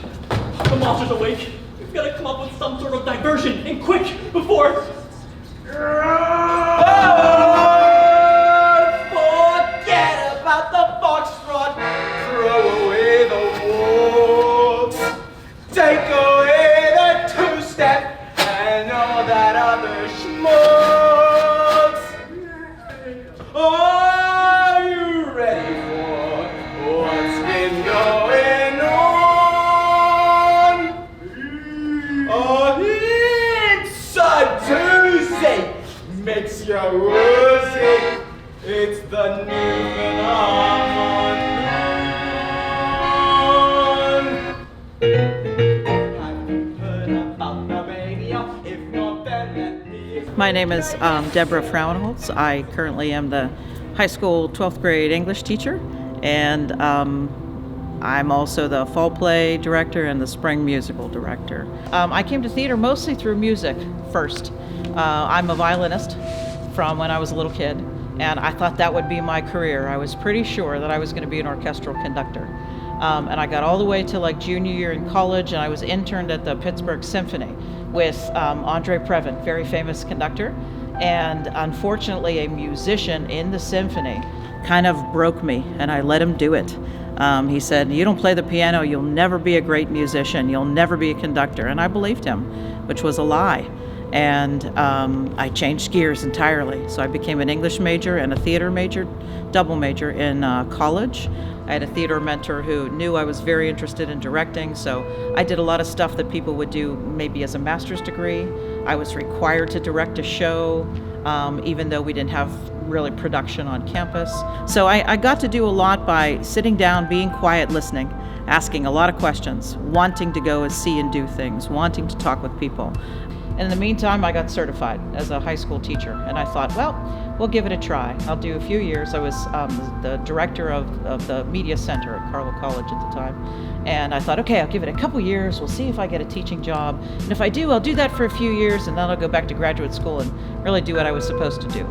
The monster's awake. We've got to come up with some sort of diversion, and quick, before... Forget about the foxtrot. Throw away the waltz. Take away the two-step and all that other schmutz. Are you ready for what's been going on? Oh, it's a doozy. Makes you woozy. It's the new phenomenon. I've heard about the mania. If not, then let me. My name is DEBORAH FRAUENHOLZ. I currently am the high school 12th grade English teacher, and I'm also the fall play director and the spring musical director. I came to theater mostly through music first. I'm a violinist from when I was a little kid, and I thought that would be my career. I was pretty sure that I was going to be an orchestral conductor. And I got all the way to like junior year in college, and I was interned at the Pittsburgh Symphony with Andre Previn, very famous conductor. And unfortunately, a musician in the symphony kind of broke me, and I let him do it. He said, "You don't play the piano, you'll never be a great musician, you'll never be a conductor." And I believed him, which was a lie. And I changed gears entirely. So I became an English major and a theater major, double major in college. I had a theater mentor who knew I was very interested in directing, so I did a lot of stuff that people would do maybe as a master's degree. I was required to direct a show, even though we didn't have really production on campus. So I got to do a lot by sitting down, being quiet, listening, asking a lot of questions, wanting to go and see and do things, wanting to talk with people. And in the meantime, I got certified as a high school teacher, and I thought, well, we'll give it a try. I'll do a few years. I was the director of the media center at Carlow College at the time, and I thought, okay, I'll give it a couple years. We'll see if I get a teaching job, and if I do, I'll do that for a few years, and then I'll go back to graduate school and really do what I was supposed to do.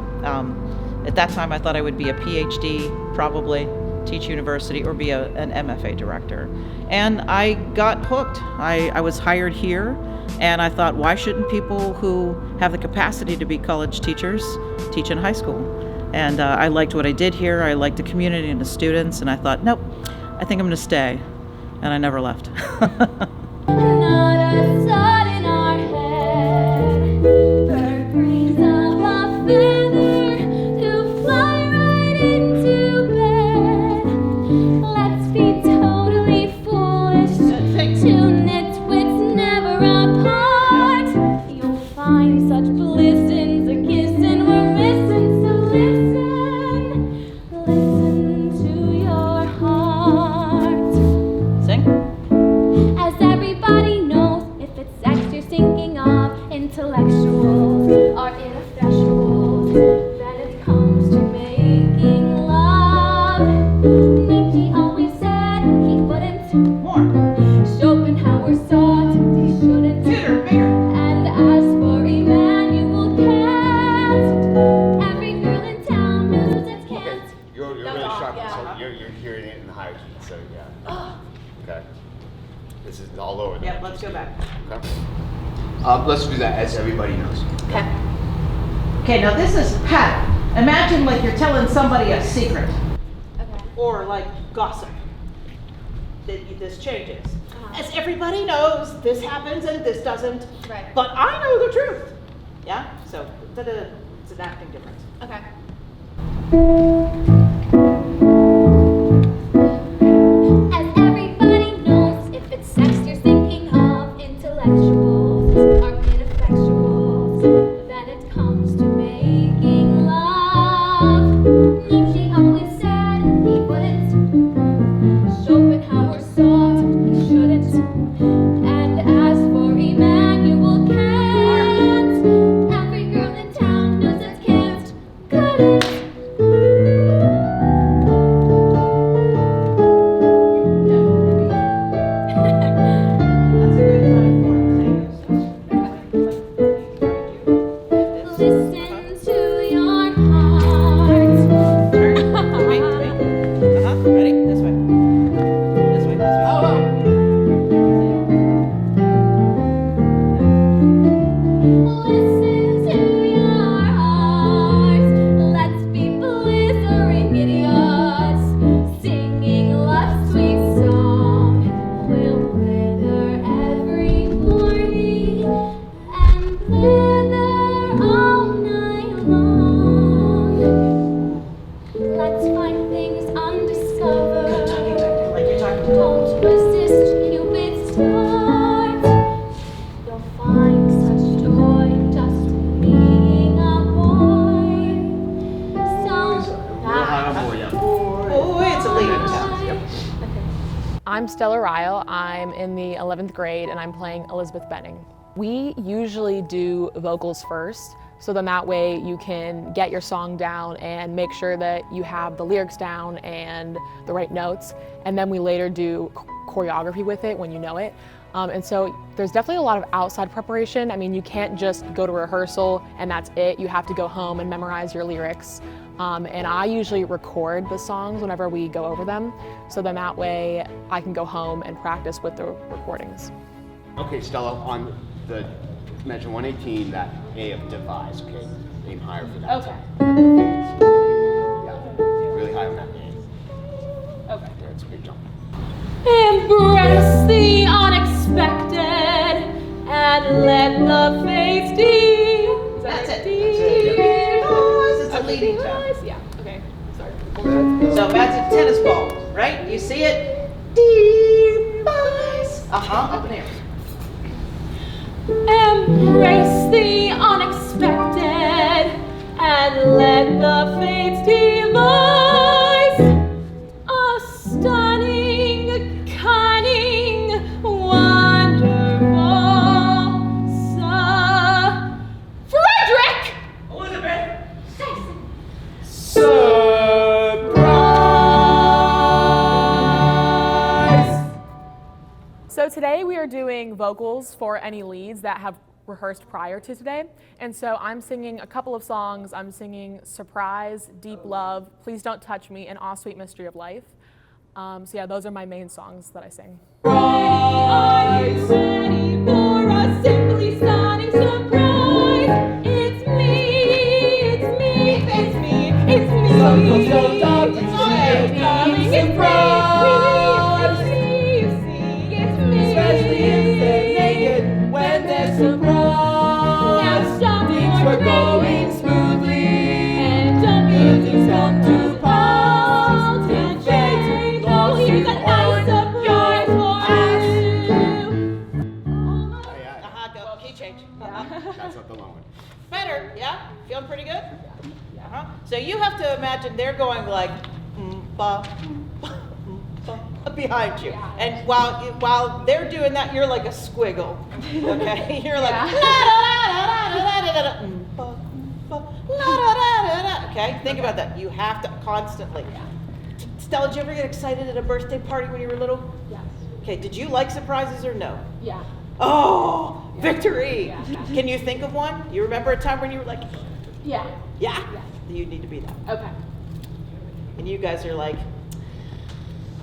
At that time, I thought I would be a PhD, probably teach university, or be an MFA director. And I got hooked. I was hired here. And I thought, why shouldn't people who have the capacity to be college teachers teach in high school? And I liked what I did here. I liked the community and the students. And I thought, nope, I think I'm going to stay. And I never left. Let's do that as everybody knows. Okay. Okay, now this is pattern. Imagine like you're telling somebody a secret. Okay. Or like gossip. This changes. As everybody knows, this happens and this doesn't. Right. But I know the truth. Yeah? So it's an acting difference. Okay. As everybody knows, if it's sex you're thinking of, intellectuals are ineffectuals. Then it comes to making love. Nietzsche always said he wouldn't. Schopenhauer sought he shouldn't. And as for Emmanuel Kant, every girl in town knows it can't, couldn't. Rachel. I'm in the 11th grade and I'm playing Elizabeth Benning. We usually do vocals first, so then that way you can get your song down and make sure that you have the lyrics down and the right notes, and then we later do choreography with it when you know it. And so there's definitely a lot of outside preparation. I mean, you can't just go to rehearsal and that's it. You have to go home and memorize your lyrics. And I usually record the songs whenever we go over them, so then that way I can go home and practice with the recordings. Okay, Stella, on the measure 118, that A of devise, okay? Aim higher for that. Okay. Yeah, really high on that A. Okay. That's a big jump. Embrace the unexpected and let the fates deal. That's it. It's a leading tone. Yeah, okay, sorry. So that's a tennis ball, right? You see it? Devise. Up in here. Embrace the unexpected and let the fates devise a stunning, cunning, wonderful Frederick! Elizabeth! So today we are doing vocals for any leads that have rehearsed prior to today. And so I'm singing a couple of songs. I'm singing Surprise, Deep Love, Please Don't Touch Me, and Aw Sweet Mystery of Life. So yeah, those are my main songs that I sing. Are you ready for a simply stunning surprise? It's me, it's me, it's me, it's me. So dark, it's my darling, it's me, it's me, it's me. Especially if they're naked when they're surprised. Now stop Things your were going begging, smoothly. and don't Good be things come to pass. and change. Oh, here's a nice surprise for you. Go. Key change. That's not the long one. Better, yeah? Feeling pretty good? Yeah. So you have to imagine they're going like, ba, behind you. And while they're doing that, you're like a squiggle, okay? You're like, okay? Think about that. You have to constantly. Stella, did you ever get excited at a birthday party when you were little? Yes. Okay, did you like surprises or no? Yeah. Oh, victory! Can you think of one? You remember a time when you were like, Yeah. yeah? You need to be that. Okay. And you guys are like,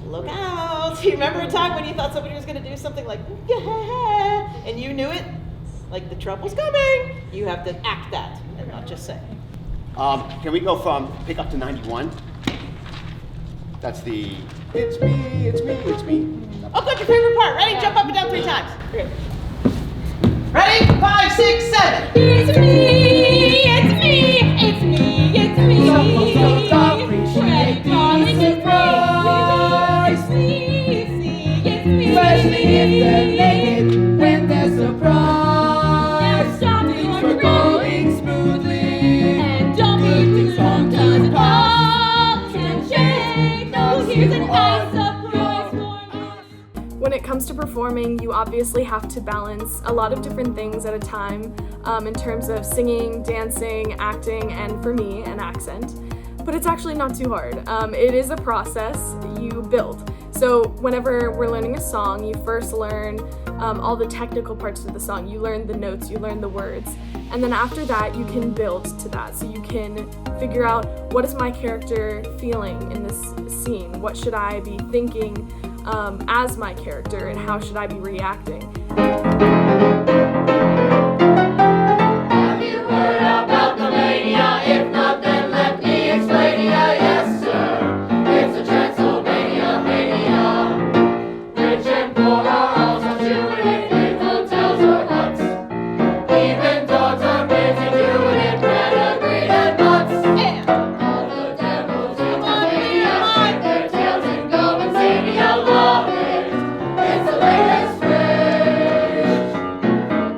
look out. You remember a time when you thought somebody was going to do something like, yeah, and you knew it? Like the trouble's coming. You have to act that and not just say. Can we go from pick up to 91? That's the it's me, it's me, it's me. Oh, good, your favorite part. Ready? Jump up and down 3 times. Okay. Ready? 5, 6, 7. It's me, it's me, it's me, it's me. Don't appreciate the surprise. It's me, it's me. Especially if they're naked when they're surprised. Things were going smoothly. And don't be Good too things come long, to 'cause pass. all can change. Oh, here's a nice surprise for me. When it comes to performing, you obviously have to balance a lot of different things at a time in terms of singing, dancing, acting, and for me, an accent. But it's actually not too hard. It is a process you build. So whenever we're learning a song, you first learn all the technical parts of the song. You learn the notes, you learn the words. And then after that, you can build to that. So you can figure out, what is my character feeling in this scene? What should I be thinking as my character, and how should I be reacting? Have you heard about the mania? If not, then let me explain ya. Yes, sir. It's a Transylvania mania. Rich and poor are all subjugated in hotels or huts. Even dogs are busy doing it, pedigree and mutts. All the devils in the mania hide their tails and go and see me. I love it. It's the latest rage.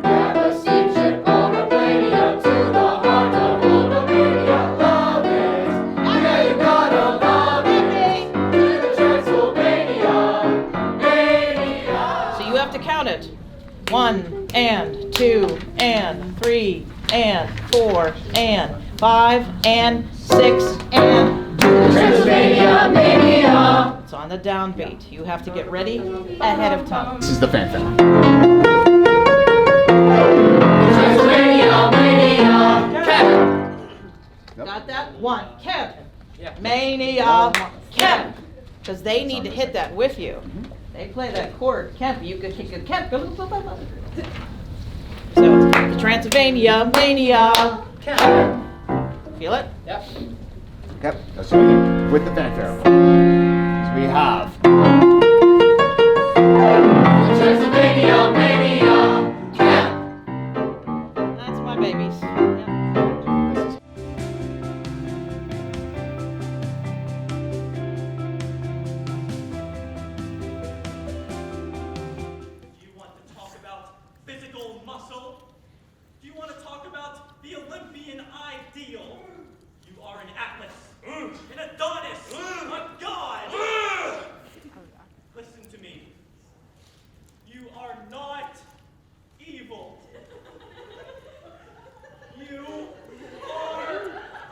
Grab a steamship or a plania to the heart of Voldomania. Love it. I know you gotta love it. To the Transylvania mania. have to count it. 1 and 2 and 3 and 4 and 5 and 6 and Transylvania Mania. It's on the downbeat. You have to get ready ahead of time. This is the fanfare. Transylvania Mania. Got that? 1, Kemp. Mania, Kemp. Because they need to hit that with you. They play that chord, Kemp. You could kick a Kemp. So the Transylvania Mania. Feel it? Yep, that's right. With the fanfare. So we have. Transylvania Mania. That's my babies. Do you want to talk about physical muscle? Do you want to talk about the Olympian ideal? You are an Atlas, an Adonis, a god. Listen to me. You are not evil. You are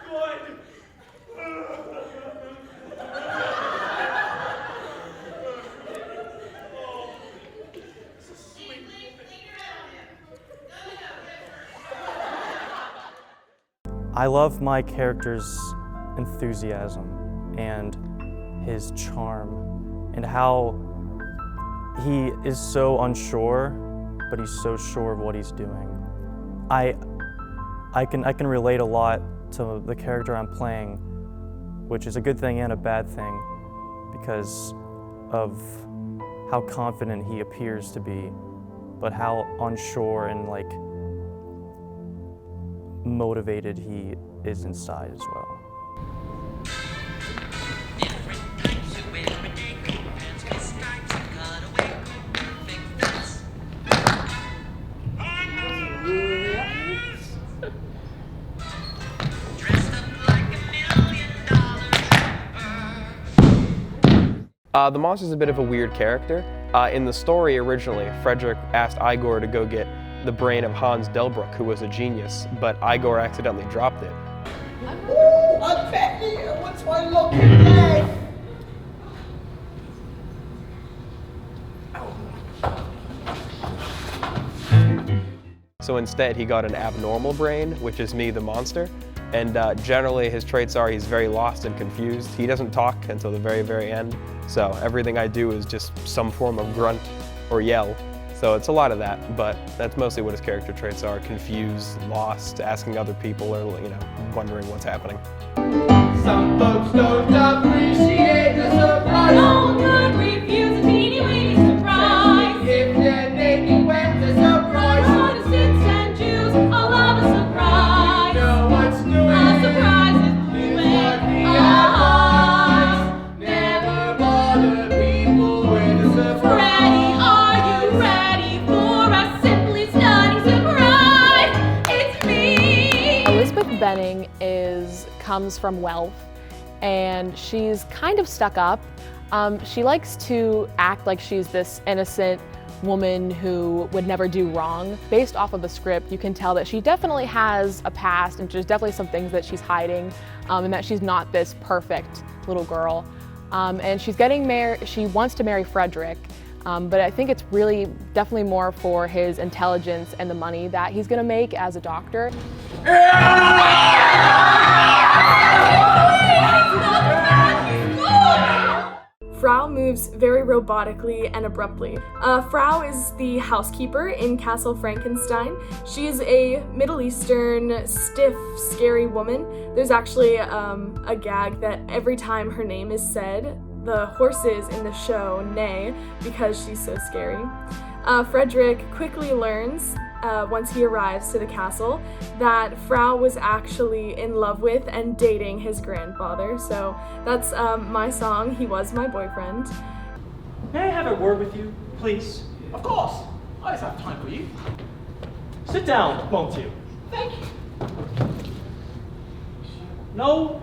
good. I love my character's enthusiasm and his charm and how he is so unsure, but he's so sure of what he's doing. I can relate a lot to the character I'm playing, which is a good thing and a bad thing because of how confident he appears to be, but how unsure and like motivated he is inside as well. The monster's a bit of a weird character. In the story originally, Frederick asked Igor to go get the brain of Hans Delbruck, who was a genius, but Igor accidentally dropped it. I'm back here. What's my lucky day? So instead, he got an abnormal brain, which is me, the monster. And generally, his traits are he's very lost and confused. He doesn't talk until the very, very end. So everything I do is just some form of grunt or yell. So it's a lot of that, but that's mostly what his character traits are: confused, lost, asking other people, or wondering what's happening. Some folks don't appreciate the surprise. No one refuse a teeny weeny surprise. If they're naked when the surprise. Protestants and Jews all love a surprise. You know what's new? A surprise is what we advise. Never bother people with a surprise. Ready, are you ready for a simply stunning surprise? It's me. Elizabeth Benning comes from wealth, and she's kind of stuck up. She likes to act like she's this innocent woman who would never do wrong. Based off of the script, you can tell that she definitely has a past, and there's definitely some things that she's hiding, and that she's not this perfect little girl. And she's getting married. She wants to marry Frederick, but I think it's really definitely more for his intelligence and the money that he's gonna make as a doctor. Frau moves very robotically and abruptly. Frau is the housekeeper in Castle Frankenstein. She is a Middle Eastern, stiff, scary woman. There's actually a gag that every time her name is said, the horses in the show neigh because she's so scary. Frederick quickly learns, once he arrives to the castle, that Frau was actually in love with and dating his grandfather. So that's my song, He Was My Boyfriend. May I have a word with you, please? Of course. I always have time for you. Sit down, won't you? Thank you. No,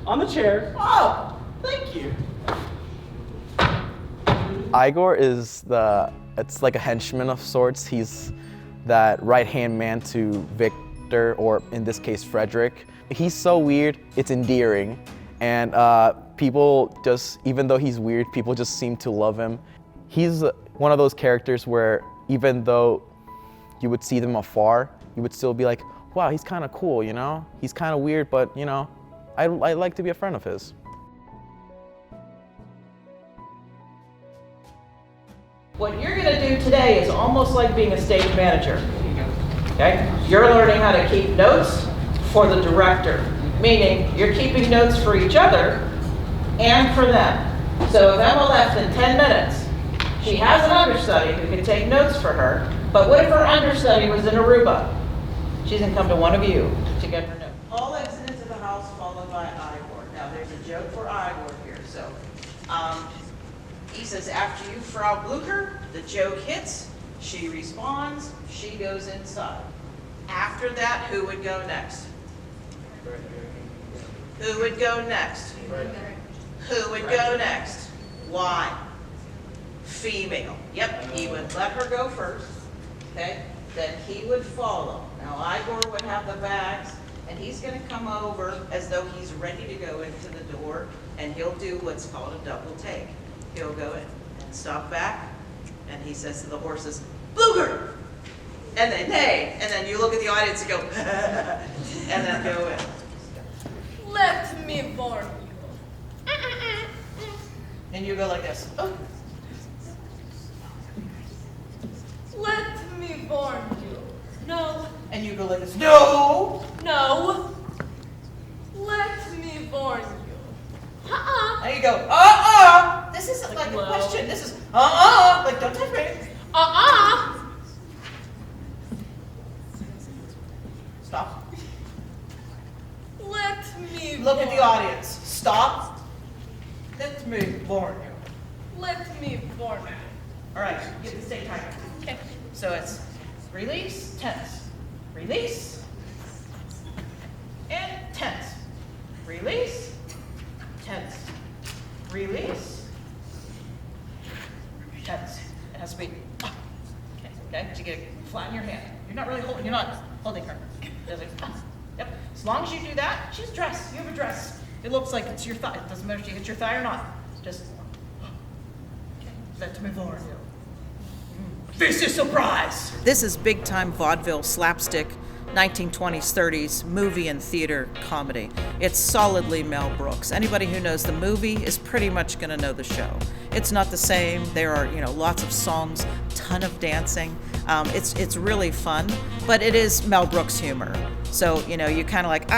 on the chair. Oh, thank you. Igor is it's like a henchman of sorts. He's that right-hand man to Victor, or in this case, Frederick. He's so weird, it's endearing. And people just, even though he's weird, people just seem to love him. He's one of those characters where even though you would see them afar, you would still be like, wow, he's kind of cool, you know? He's kind of weird, but you know, I like to be a friend of his. What you're gonna do today is almost like being a stage manager, okay? You're learning how to keep notes for the director, meaning you're keeping notes for each other and for them. So if Emma left in 10 minutes, she has an understudy who can take notes for her, but what if her understudy was in Aruba? She's gonna come to one of you to get her note. All exit into the house followed by Igor. Now there's a joke for Igor here, so. He says, after you, Frau Blucher, the joke hits, she responds, she goes inside. After that, who would go next? Who would go next? Who would go next? Why? Female. Yep, he would let her go first, okay? Then he would follow. Now Igor would have the bags, and he's gonna come over as though he's ready to go into the door, and he'll do what's called a double take. He'll go in and stop back, and he says to the horses, Blucher! And then, hey, and then you look at the audience and go, and then go in. Let me warn you. And you go like this. Oh. Let me warn you. No. And you go like this. No! No. Let me warn you. And you go, This isn't like a question. This is, like, don't touch me. Stop. Let me Look at the audience. Stop. Let me warn you. Let me warn you. All right, get the state timer. Okay. So it's release, tense. Release. And tense. Release. Tense. Release. Tense. It has to be. Okay. So you get it flat in your hand. You're not holding her. Yep. As long as you do that, she's dressed. You have a dress. It looks like it's your thigh. It doesn't matter if you hit your thigh or not. Just. Okay. Let me warn you. This is SUPRISE! This is big-time vaudeville slapstick 1920s, 30s movie and theater comedy. It's solidly Mel Brooks. Anybody who knows the movie is pretty much going to know the show. It's not the same. There are, lots of songs, ton of dancing. It's really fun, but it is Mel Brooks humor. So, you kind of like,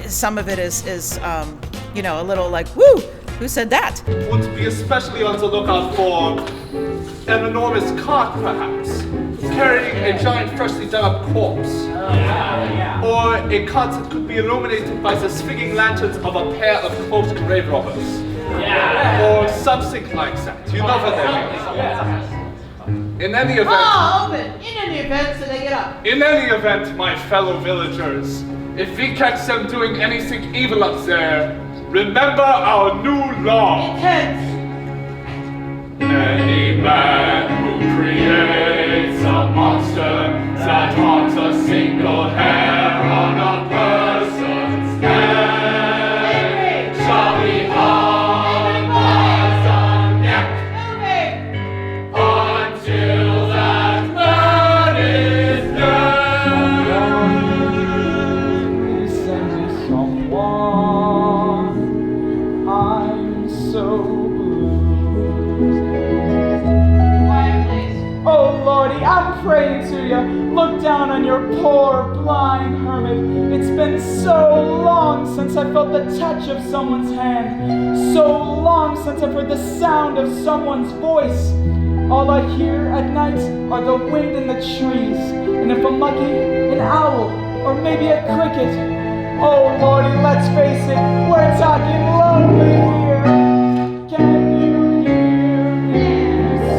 Some of it is a little like, woo, who said that? Want to be especially on the lookout for an enormous cart, perhaps, carrying a giant freshly dug up corpse. Or a cart that could be illuminated by the swinging lanterns of a pair of close grave robbers. Or something like that. You know what that means. In any event... open! In any event, so they get up. In any event, my fellow villagers, if we catch them doing anything evil up there, remember our new law. Intense. Any man who creates a monster that haunts a single hair on a person's head shall be hung by the neck until that man is dead. Send me someone. I'm so oh Lordy, I'm praying to you. Look down on your poor blind hermit. It's been so long since I felt the touch of someone's hand. So long since I've heard the sound of someone's voice. All I hear at night are the wind in the trees. And if I'm lucky, an owl or maybe a cricket. Oh Lordy, let's face it, we're talking lonely here. Can you hear me,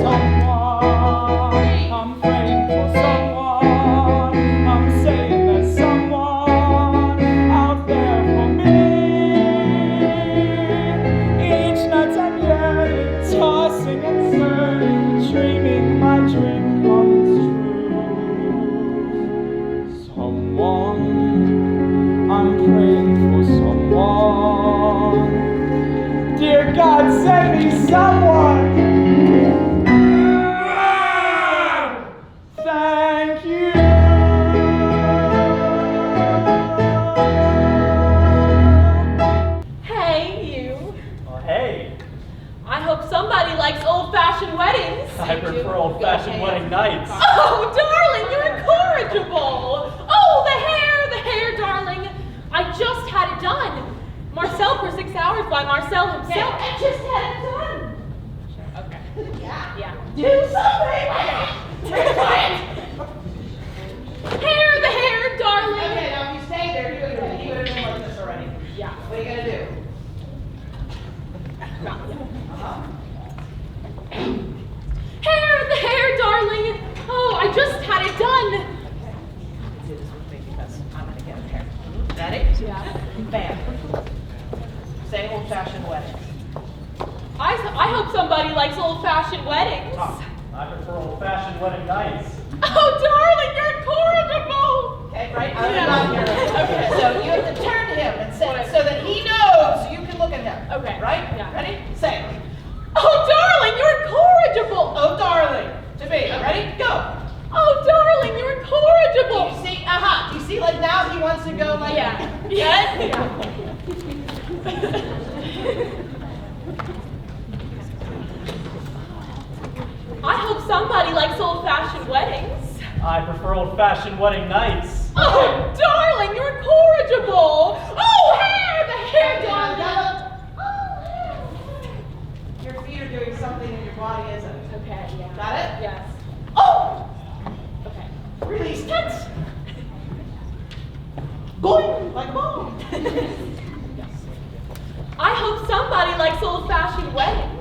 someone? I'm praying for someone. I'm saying there's someone out there for me. Each night I'm yearning, tossing and I prefer old-fashioned wedding nights. Oh, darling, you're incorrigible. Oh, the hair, darling. I just had it done. Marcel for 6 hours by Marcel himself. I just had it done. Okay. Yeah. Do something. Stay quiet. The hair, darling. Okay, now if you stay there, you would have been like this already. Yeah. What are you gonna do? The hair, darling. Oh, I just had it done. Do this with me because I'm gonna get hair. Ready? Yeah. Bam. Say old-fashioned wedding. I hope somebody likes old-fashioned weddings. I prefer old-fashioned wedding nights. Oh, darling, you're incorrigible. Okay, right? Okay, so you have to turn to him and say so that he knows you can look at him. Okay. Right? Yeah. Ready? Say. Oh, darling, you're incorrigible. Oh, darling. To me. Ready? Go. Oh, darling, you're incorrigible. You see? Do you see? Like now he wants to go like. Yeah. Yeah. I hope somebody likes old-fashioned weddings. I prefer old-fashioned wedding nights. Oh, darling, you're incorrigible. Oh, the hair, darling. Your feet are doing something and your body isn't. Okay, yeah. Got it? Yes. Oh! Okay. Release it. Boing! Like a bomb. I hope somebody likes old-fashioned weddings.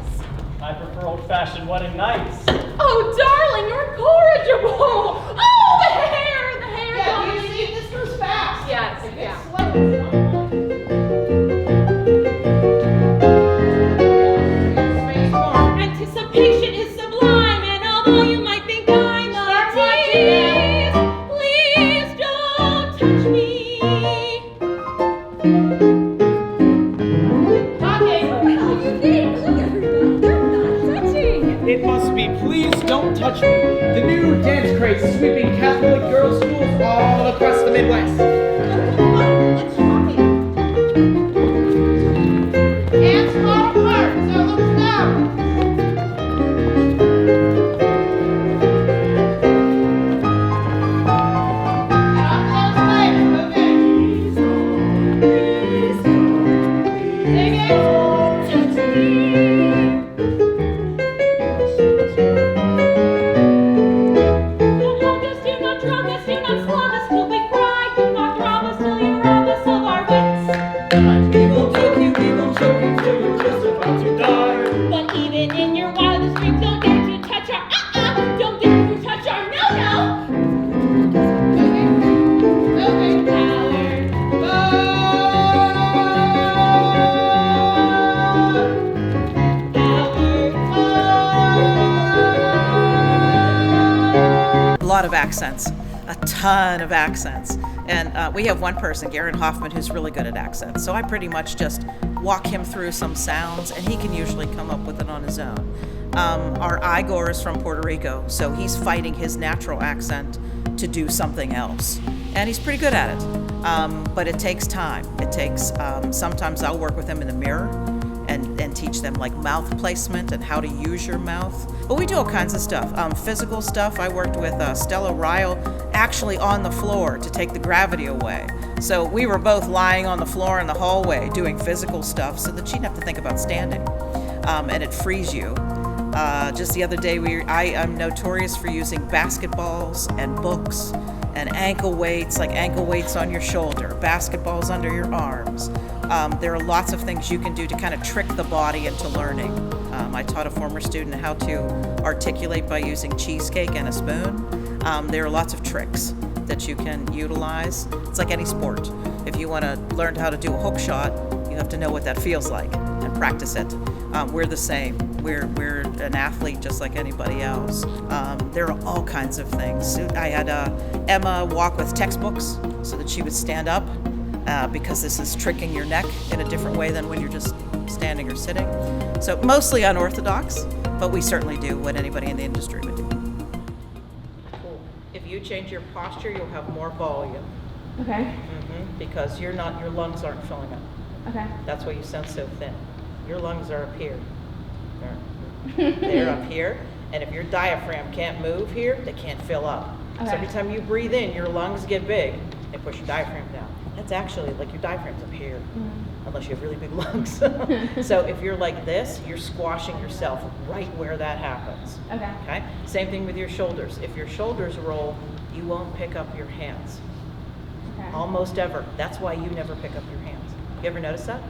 I prefer old-fashioned wedding nights. Oh, darling, you're incorrigible. Oh, the hair, Yeah, darling. do you see? This goes fast. Yes, If yeah. it's slow, Anticipation is sublime, and although you might think I'm a tease, please don't touch me. It must be Please Don't Touch Me, the new dance craze sweeping Catholic girls' schools all across the Midwest. Hands fall apart, so look down. Get off those legs, okay. Sing it. Don't hold us, do not drug us, do not slug us till we cry, do not rob us till you rob us of our wits. We will choke you till you're just about to die. But even in your wildest dreams, don't dare to touch our don't dare to touch our no. Okay. A lot of accents, a ton of accents. And we have one person, Garen Hoffman, who's really good at accents. So I pretty much just walk him through some sounds, and he can usually come up with it on his own. Our Igor is from Puerto Rico, so he's fighting his natural accent to do something else. And he's pretty good at it, but it takes time. It takes, sometimes I'll work with him in the mirror and teach them like mouth placement and how to use your mouth. But we do all kinds of stuff. Physical stuff, I worked with STELLA RIALE actually on the floor to take the gravity away. So we were both lying on the floor in the hallway doing physical stuff so that she didn't have to think about standing. And it frees you. Just the other day, I am notorious for using basketballs and books and ankle weights, like ankle weights on your shoulder, basketballs under your arms. There are lots of things you can do to kind of trick the body into learning. I taught a former student how to articulate by using cheesecake and a spoon. There are lots of tricks that you can utilize. It's like any sport. If you want to learn how to do a hook shot, you have to know what that feels like and practice it. We're the same. We're an athlete just like anybody else. There are all kinds of things. I had Emma walk with textbooks so that she would stand up because this is tricking your neck in a different way than when you're just standing or sitting. So mostly unorthodox, but we certainly do what anybody in the industry would do. Cool. If you change your posture, you'll have more volume. Okay. Because your lungs aren't filling up. Okay. That's why you sound so thin. Your lungs are up here. They're up here, And if your diaphragm can't move here, they can't fill up. Okay. So every time you breathe in, your lungs get big and push your diaphragm down. That's actually like your diaphragm's up here, unless you have really big lungs. So if you're like this, you're squashing yourself right where that happens. Okay? Same thing with your shoulders. If your shoulders roll, you won't pick up your hands. Almost ever. That's why you never pick up your hands. You ever notice that?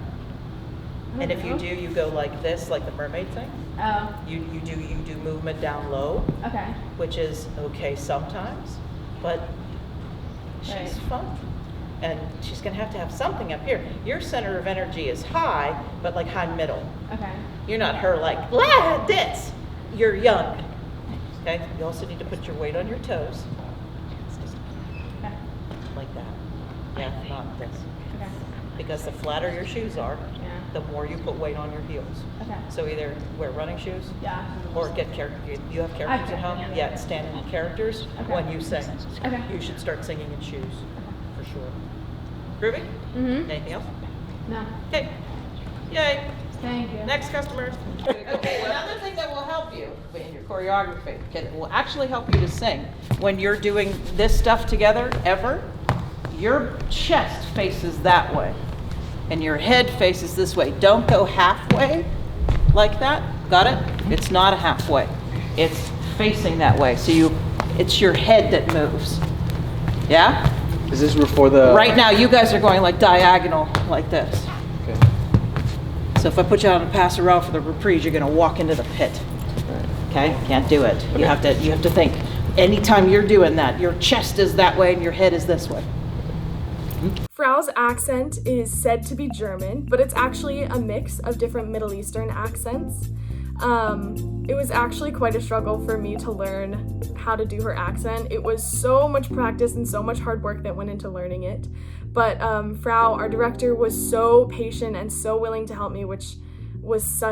And if you do, you go like this, like the mermaid thing. Oh. You do movement down low. Okay. Which is okay sometimes, but she's fun. And she's gonna have to have something up here. Your center of energy is high, but like high middle. Okay. You're not her like, blah, this. You're young. Okay? You also need to put your weight on your toes. Okay. Like that. Yeah, not this. Okay. Because the flatter your shoes are, the more you put weight on your heels. Okay. So either wear running shoes, Yeah. or get character. You have characters at home? Yeah, stand in characters when you sing. Okay. You should start singing in shoes, for sure. Groovy? Mm-hmm. Anything else? No. Okay. Yay. Thank you. Next customer. Okay, another thing that will help you in your choreography, it will actually help you to sing. When you're doing this stuff together, your chest faces that way, and your head faces this way. Don't go halfway like that. Got it? It's not a halfway. It's facing that way. So it's your head that moves. Yeah? Is this before the... Right now, you guys are going like diagonal, like this. Okay. So if I put you on a passerelle for the reprise, you're gonna walk into the pit. Okay? Can't do it. You have to think. Anytime you're doing that, your chest is that way and your head is this way. Frau's accent is said to be German, but it's actually a mix of different Middle Eastern accents. It was actually quite a struggle for me to learn how to do her accent. It was so much practice and so much hard work that went into learning it. But Frau, our director, was so patient and so willing to help me, which was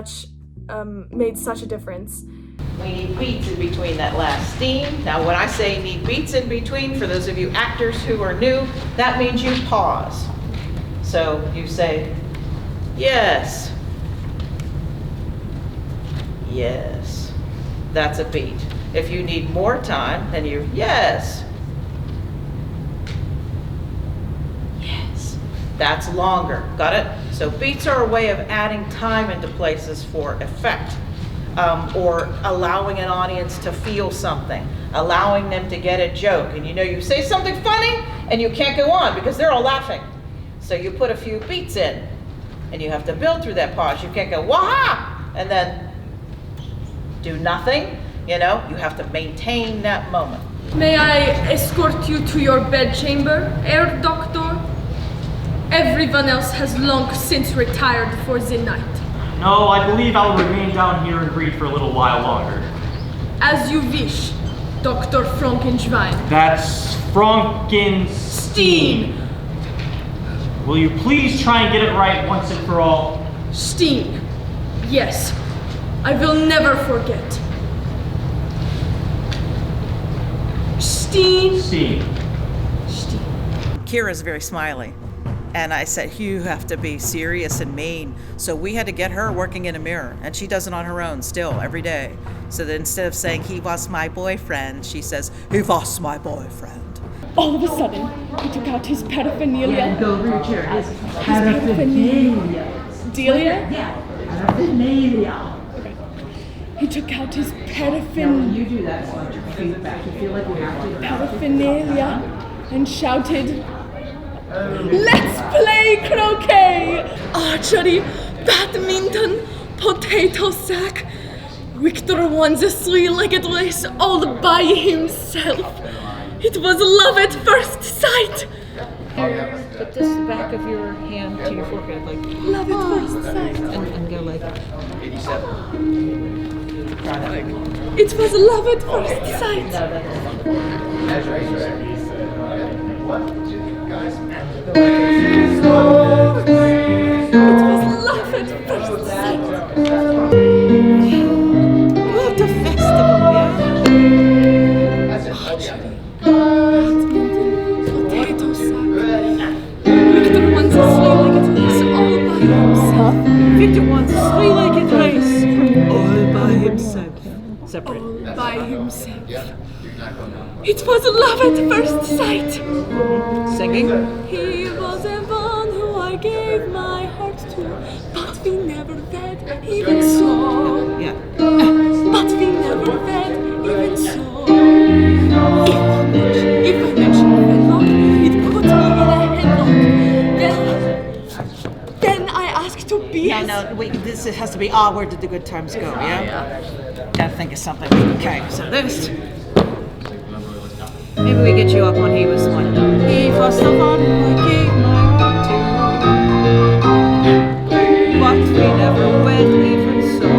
made such a difference. We need beats in between that last steam. Now when I say need beats in between, for those of you actors who are new, that means you pause. So you say, yes. Yes. That's a beat. If you need more time, then you, yes. Yes. That's longer. Got it? So beats are a way of adding time into places for effect. Or allowing an audience to feel something, allowing them to get a joke. And you say something funny and you can't go on because they're all laughing. So you put a few beats in and you have to build through that pause. You can't go, wah-ha, and then do nothing. You have to maintain that moment. May I escort you to your bedchamber, Herr Doctor? Everyone else has long since retired for the night. No, I believe I'll remain down here and breathe for a little while longer. As you wish, Dr. Frankenstein. That's Frankenstein. Will you please try and get it right once and for all? Stein. Yes, I will never forget. Stein. Stein. KYRA's very smiley. And I said, you have to be serious and mean. So we had to get her working in a mirror. And she does it on her own still, every day. So that instead of saying, he was my boyfriend, she says, he was my boyfriend. All of a sudden, he took out his paraphernalia. Yeah, go over your chair. His paraphernalia. Delia? Yeah, paraphernalia. Okay. He took out his paraphernalia. When you do that, slide your feet back. You feel like you have to. Paraphernalia. And shouted, let's play croquet! Archery, badminton, potato sack. Victor won the three-legged race all by himself. It was love at first sight. Put this back of your hand to your forehead, like love at first sight. And go like 87. It was love at first sight. It was love at first sight. What a festival, yeah? Potato sack. Victor won the three-legged race all by himself. Victor won the three-legged race all by himself. Separate. by himself. It was love at first sight. Singing? He was the one who I gave my heart to, but we never met, even so. Yeah. But we never met, even so. If I mention wedlock, it put me in a headlock. Then I asked to be. No, wait, this has to be, where did the good times go, yeah? Gotta think of something. Okay, so this. Maybe we get you up when he was one. He was the one who gave my heart to, but we never went even so.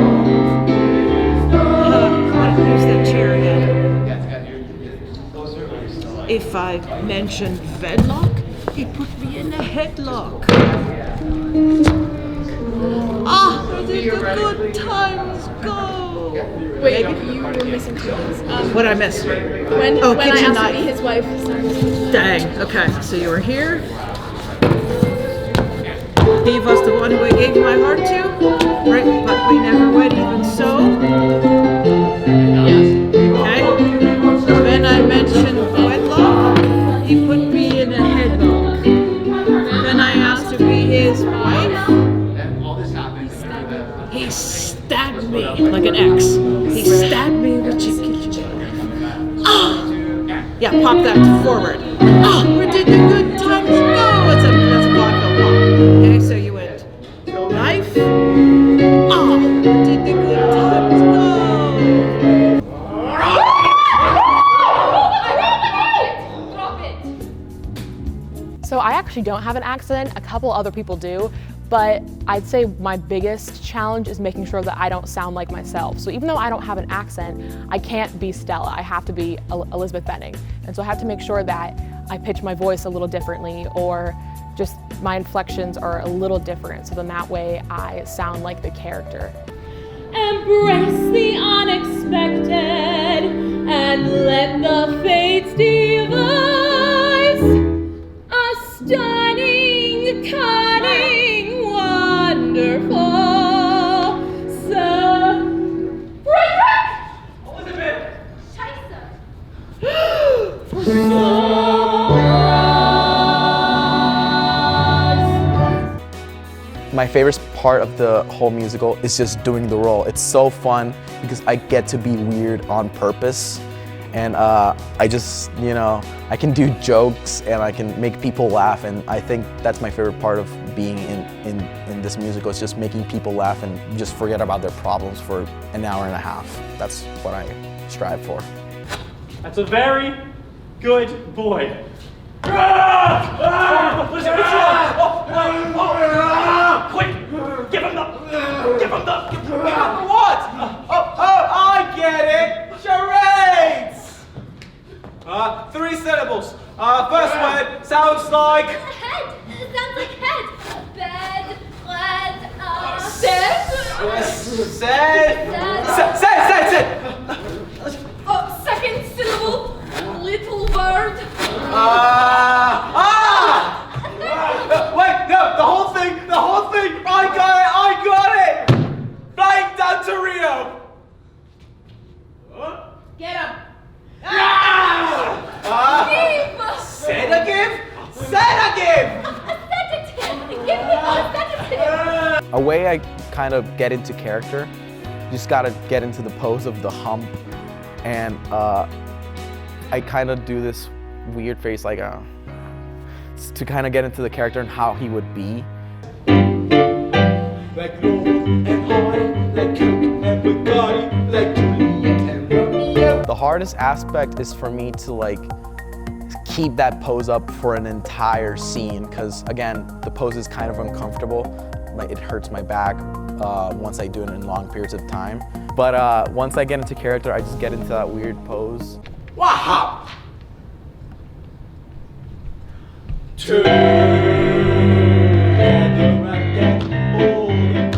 Where's that chair again? If I mentioned wedlock, he put me in a headlock. Where did the good times go? Wait, you were missing two things. What'd I miss? When I kitchen asked knife. to be his wife. Sorry. Dang, okay, so you were here. He was the one who I gave my heart to, right? But we never went even so. Okay. When I mentioned wedlock, he put me in a headlock. Then I asked to be his wife. He stabbed me like an X. He stabbed me with a kitchen knife. Yeah, pop that forward. Where did the good times go? That's a vaudeville pop. Okay, so you went knife. Where did the good times go? So I actually don't have an accent. A couple other people do. But I'd say my biggest challenge is making sure that I don't sound like myself. So even though I don't have an accent, I can't be Stella. I have to be Elizabeth Benning. And so I have to make sure that I pitch my voice a little differently, or just my inflections are a little different. So then that way I sound like the character. Embrace the unexpected and let the fates devise a stunning, cunning, wonderful Elizabeth! My favorite part of the whole musical is just doing the role. It's so fun because I get to be weird on purpose. And I just, I can do jokes and I can make people laugh, and I think that's my favorite part of being in this musical. It's just making people laugh and just forget about their problems for an hour and a half. That's what I strive for. That's a very good boy. Listen, what's wrong? Quick! Give him the what? I get it! Charades! 3 syllables. First word sounds like... Head. It sounds like head. Bed, bread, Said. Second syllable. Little bird. Wait, no, the whole thing, I got it! Flying down to Rio. Get him! Sedative. Give me a sedative. A way I kind of get into character, you just gotta get into the pose of the hump, and I kind of do this weird face like to kind of get into the character and how he would be. Like Noel and I, like Kirk and Bugatti, like Juliet and Romeo. The hardest aspect is for me to keep that pose up for an entire scene, because again, the pose is kind of uncomfortable. It hurts my back once I do it in long periods of time. But once I get into character, I just get into that weird pose. Wow! It's Frankenstein and Igor.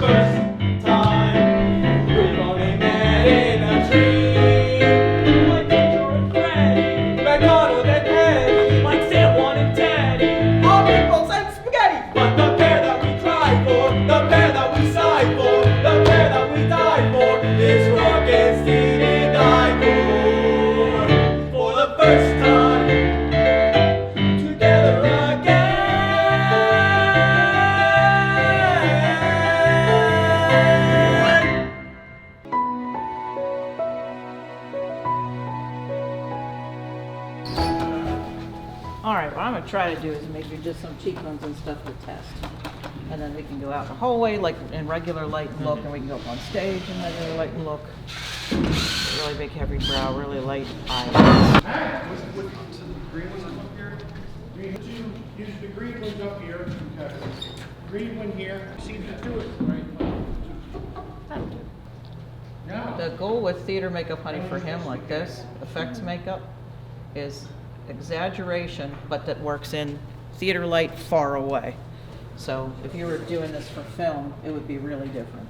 All right, what I'm gonna try to do is maybe just some cheekbones and stuff to test. And then we can go out in the hallway, like in regular light and look, and we can go up on stage in regular light and look. Really big, heavy brow, really light eyes. What green ones up here? Use the green ones up here. Okay. Green one here. See, just do it right. That'll do. No. The goal with theater makeup, honey, for him like this, effects makeup, is exaggeration, but that works in theater light far away. So if you were doing this for film, it would be really different.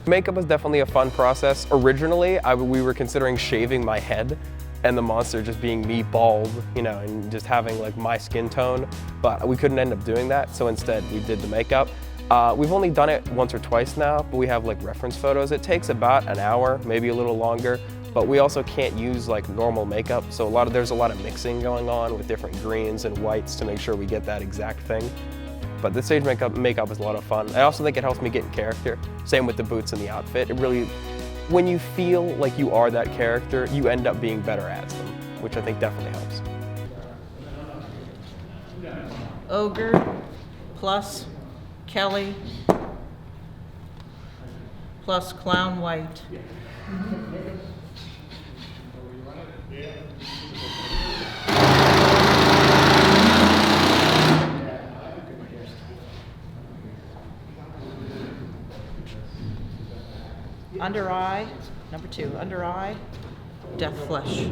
Makeup was definitely a fun process. Originally, we were considering shaving my head and the monster just being me bald, you know, and just having like my skin tone, but we couldn't end up doing that, so instead we did the makeup. We've only done it once or twice now, but we have like reference photos. It takes about an hour, maybe a little longer, but we also can't use like normal makeup, so there's a lot of mixing going on with different greens and whites to make sure we get that exact thing. But the stage makeup is a lot of fun. I also think it helps me get in character. Same with the boots and the outfit. It really, when you feel like you are that character, you end up being better at them, which I think definitely helps. Ogre plus Kelly plus Clown White. Under eye, number 2, under eye, Death Flesh.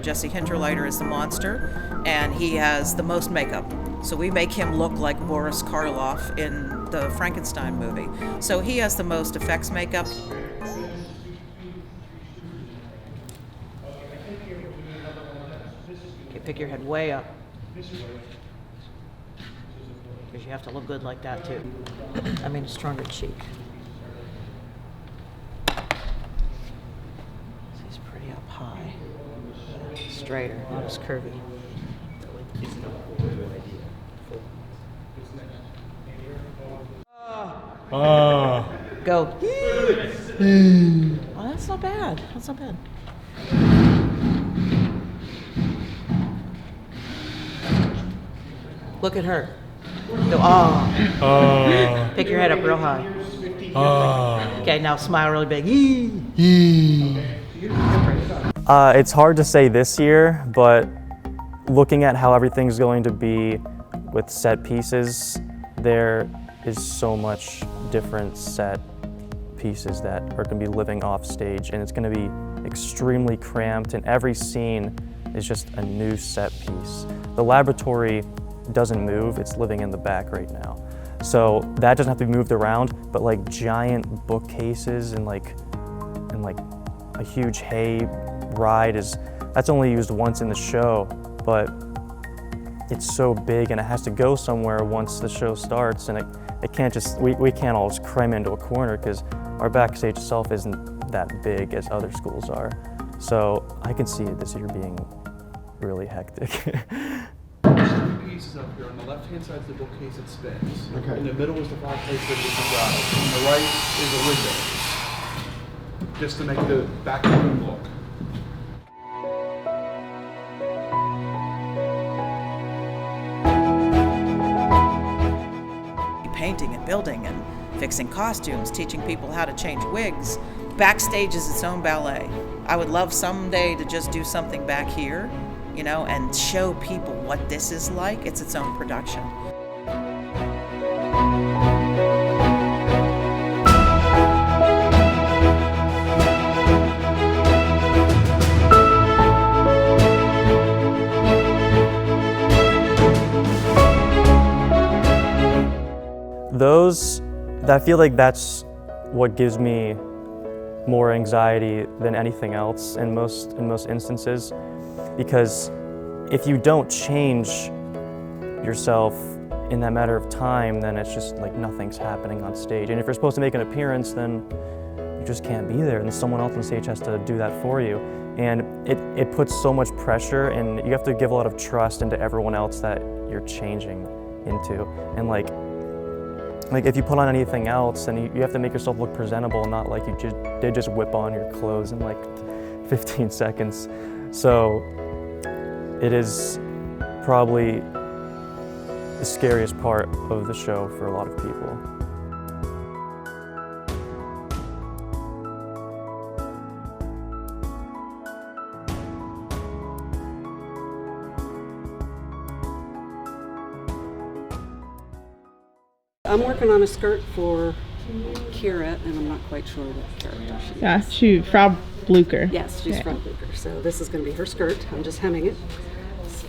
Jesse Hinterliter is the monster, and he has the most makeup. So we make him look like Boris Karloff in the Frankenstein movie. So he has the most effects makeup. Okay, pick your head way up. Because you have to look good like that too. I mean, a stronger cheek. He's pretty up high. Straighter, not as curvy. Go. Oh, that's not bad. That's not bad. Look at her. Go, oh. Pick your head up real high. Okay, now smile really big. It's hard to say this year, but looking at how everything's going to be with set pieces, there is so much different set pieces that are going to be living off stage, and it's going to be extremely cramped, and every scene is just a new set piece. The laboratory doesn't move, it's living in the back right now. So that doesn't have to be moved around, but like giant bookcases and like a huge hay ride that's only used once in the show, but it's so big and it has to go somewhere once the show starts, and it can't just, we can't all just cram into a corner because our backstage itself isn't that big as other schools are. So I can see this year being really hectic. Pieces up here. On the left-hand side is the bookcase that spins. Okay. In the middle is the fireplace that is the drive. On the right is a window. Just to make the back of the room look. Painting and building and fixing costumes, teaching people how to change wigs. Backstage is its own ballet. I would love someday to just do something back here, you know, and show people what this is like. It's its own production. I feel like that's what gives me more anxiety than anything else in most instances, because if you don't change yourself in that matter of time, then it's just like nothing's happening on stage. And if you're supposed to make an appearance, then you just can't be there, and someone else on stage has to do that for you. And it puts so much pressure, and you have to give a lot of trust into everyone else that you're changing into. And like if you put on anything else, then you have to make yourself look presentable, not like you did just whip on your clothes in like 15 seconds. So It is probably the scariest part of the show for a lot of people. I'm working on a skirt for KYRA, and I'm not quite sure what character she is. Yeah, Frau Blucher. Yes, she's Yeah. Frau Blucher. So this is going to be her skirt. I'm just hemming it. So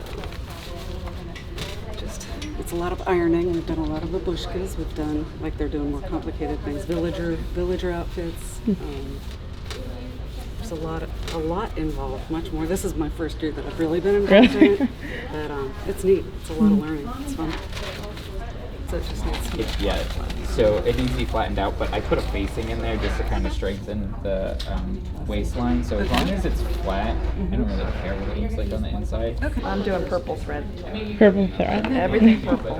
it's a lot of ironing. We've done a lot of babushkas. We've done, like they're doing more complicated things, villager outfits. There's a lot involved, much more. This is my first year that I've really been involved in it. But it's neat. It's a lot of learning. It's fun. So it just needs some. Yeah, so it needs to be flattened out, but I put a facing in there just to kind of strengthen the waistline. So as long as it's flat, I don't really care what it looks like on the inside. Okay. I'm doing purple thread. Purple thread. Everything purple.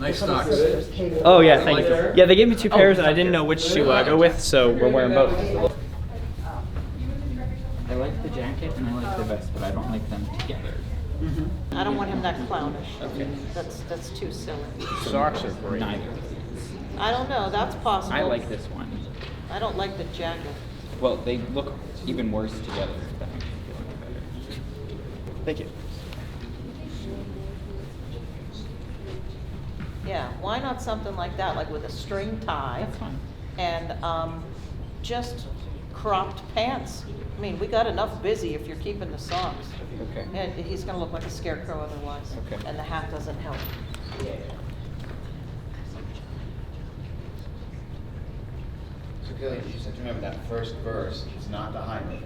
Nice socks. Oh yeah, thank you. Yeah, they gave me 2 pairs and I didn't know which to go with, so we're wearing both. I like the jacket and I like the vest, but I don't like them together. I don't want him that clownish. Okay. That's too silly. Socks are great. Neither. I don't know. That's possible. I like this one. I don't like the jacket. Well, they look even worse together. If that makes you feel any better. Thank you. Yeah, why not something like that, like with a string tie? That's fine. And just cropped pants. I mean, we got enough busy if you're keeping the socks. Okay. And he's gonna look like a scarecrow otherwise. Okay. And the hat doesn't help. So Kelly, you just have to remember that first verse is not the high note.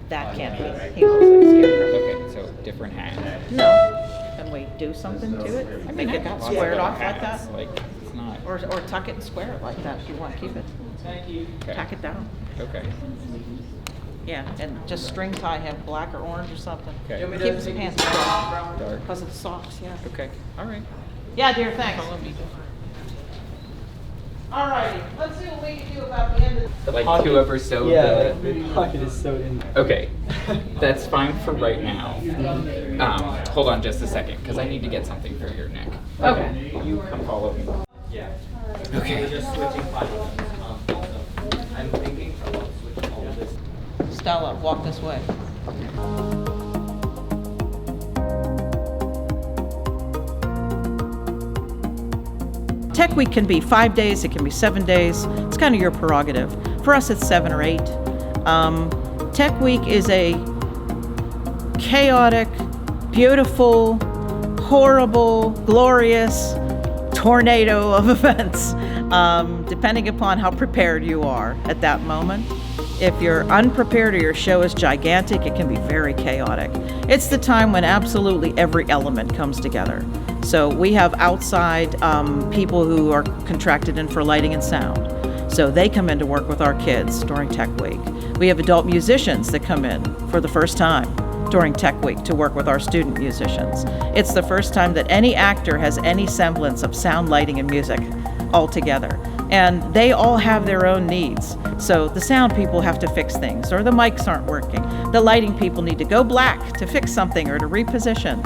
That can't be. He looks like a scarecrow. Okay, so different hat. No. Can we do something to it? I mean, Make I it got square it lots of off like hats, that? Like, it's not. Or tuck it and square it like that if you want to keep it. Thank you. Okay. Tack it down. Okay. Yeah, and just string tie him black or orange or something. Okay. Keep his pants dark. Dark. Because of the socks, yeah. Okay. All right. Yeah, dear, thanks. All righty, let's see what we can do about the end of the Like whoever sewed the pocket is sewed in there. Okay, that's fine for right now. Hold on just a second, because I need to get something for your neck. Okay. You come follow me. Yeah. Okay. We're just switching files. I'm thinking about switching all of this. Stella, walk this way. Tech Week can be 5 days, it can be 7 days. It's kind of your prerogative. For us, it's 7 or 8. Tech Week is a chaotic, beautiful, horrible, glorious tornado of events, depending upon how prepared you are at that moment. If you're unprepared or your show is gigantic, it can be very chaotic. It's the time when absolutely every element comes together. So we have outside people who are contracted in for lighting and sound. So they come in to work with our kids during Tech Week. We have adult musicians that come in for the first time during Tech Week to work with our student musicians. It's the first time that any actor has any semblance of sound, lighting, and music all together. And they all have their own needs. So the sound people have to fix things, or the mics aren't working. The lighting people need to go black to fix something or to reposition.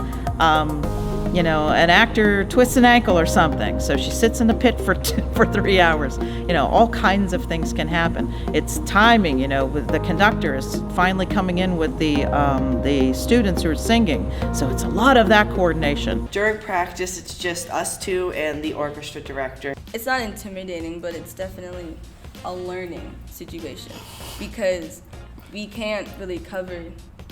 You know, an actor twists an ankle or something, so she sits in the pit for 3 hours. You know, all kinds of things can happen. It's timing, you know, with the conductor is finally coming in with the students who are singing. So it's a lot of that coordination. During practice, it's just us two and the orchestra director. It's not intimidating, but it's definitely a learning situation because we can't really cover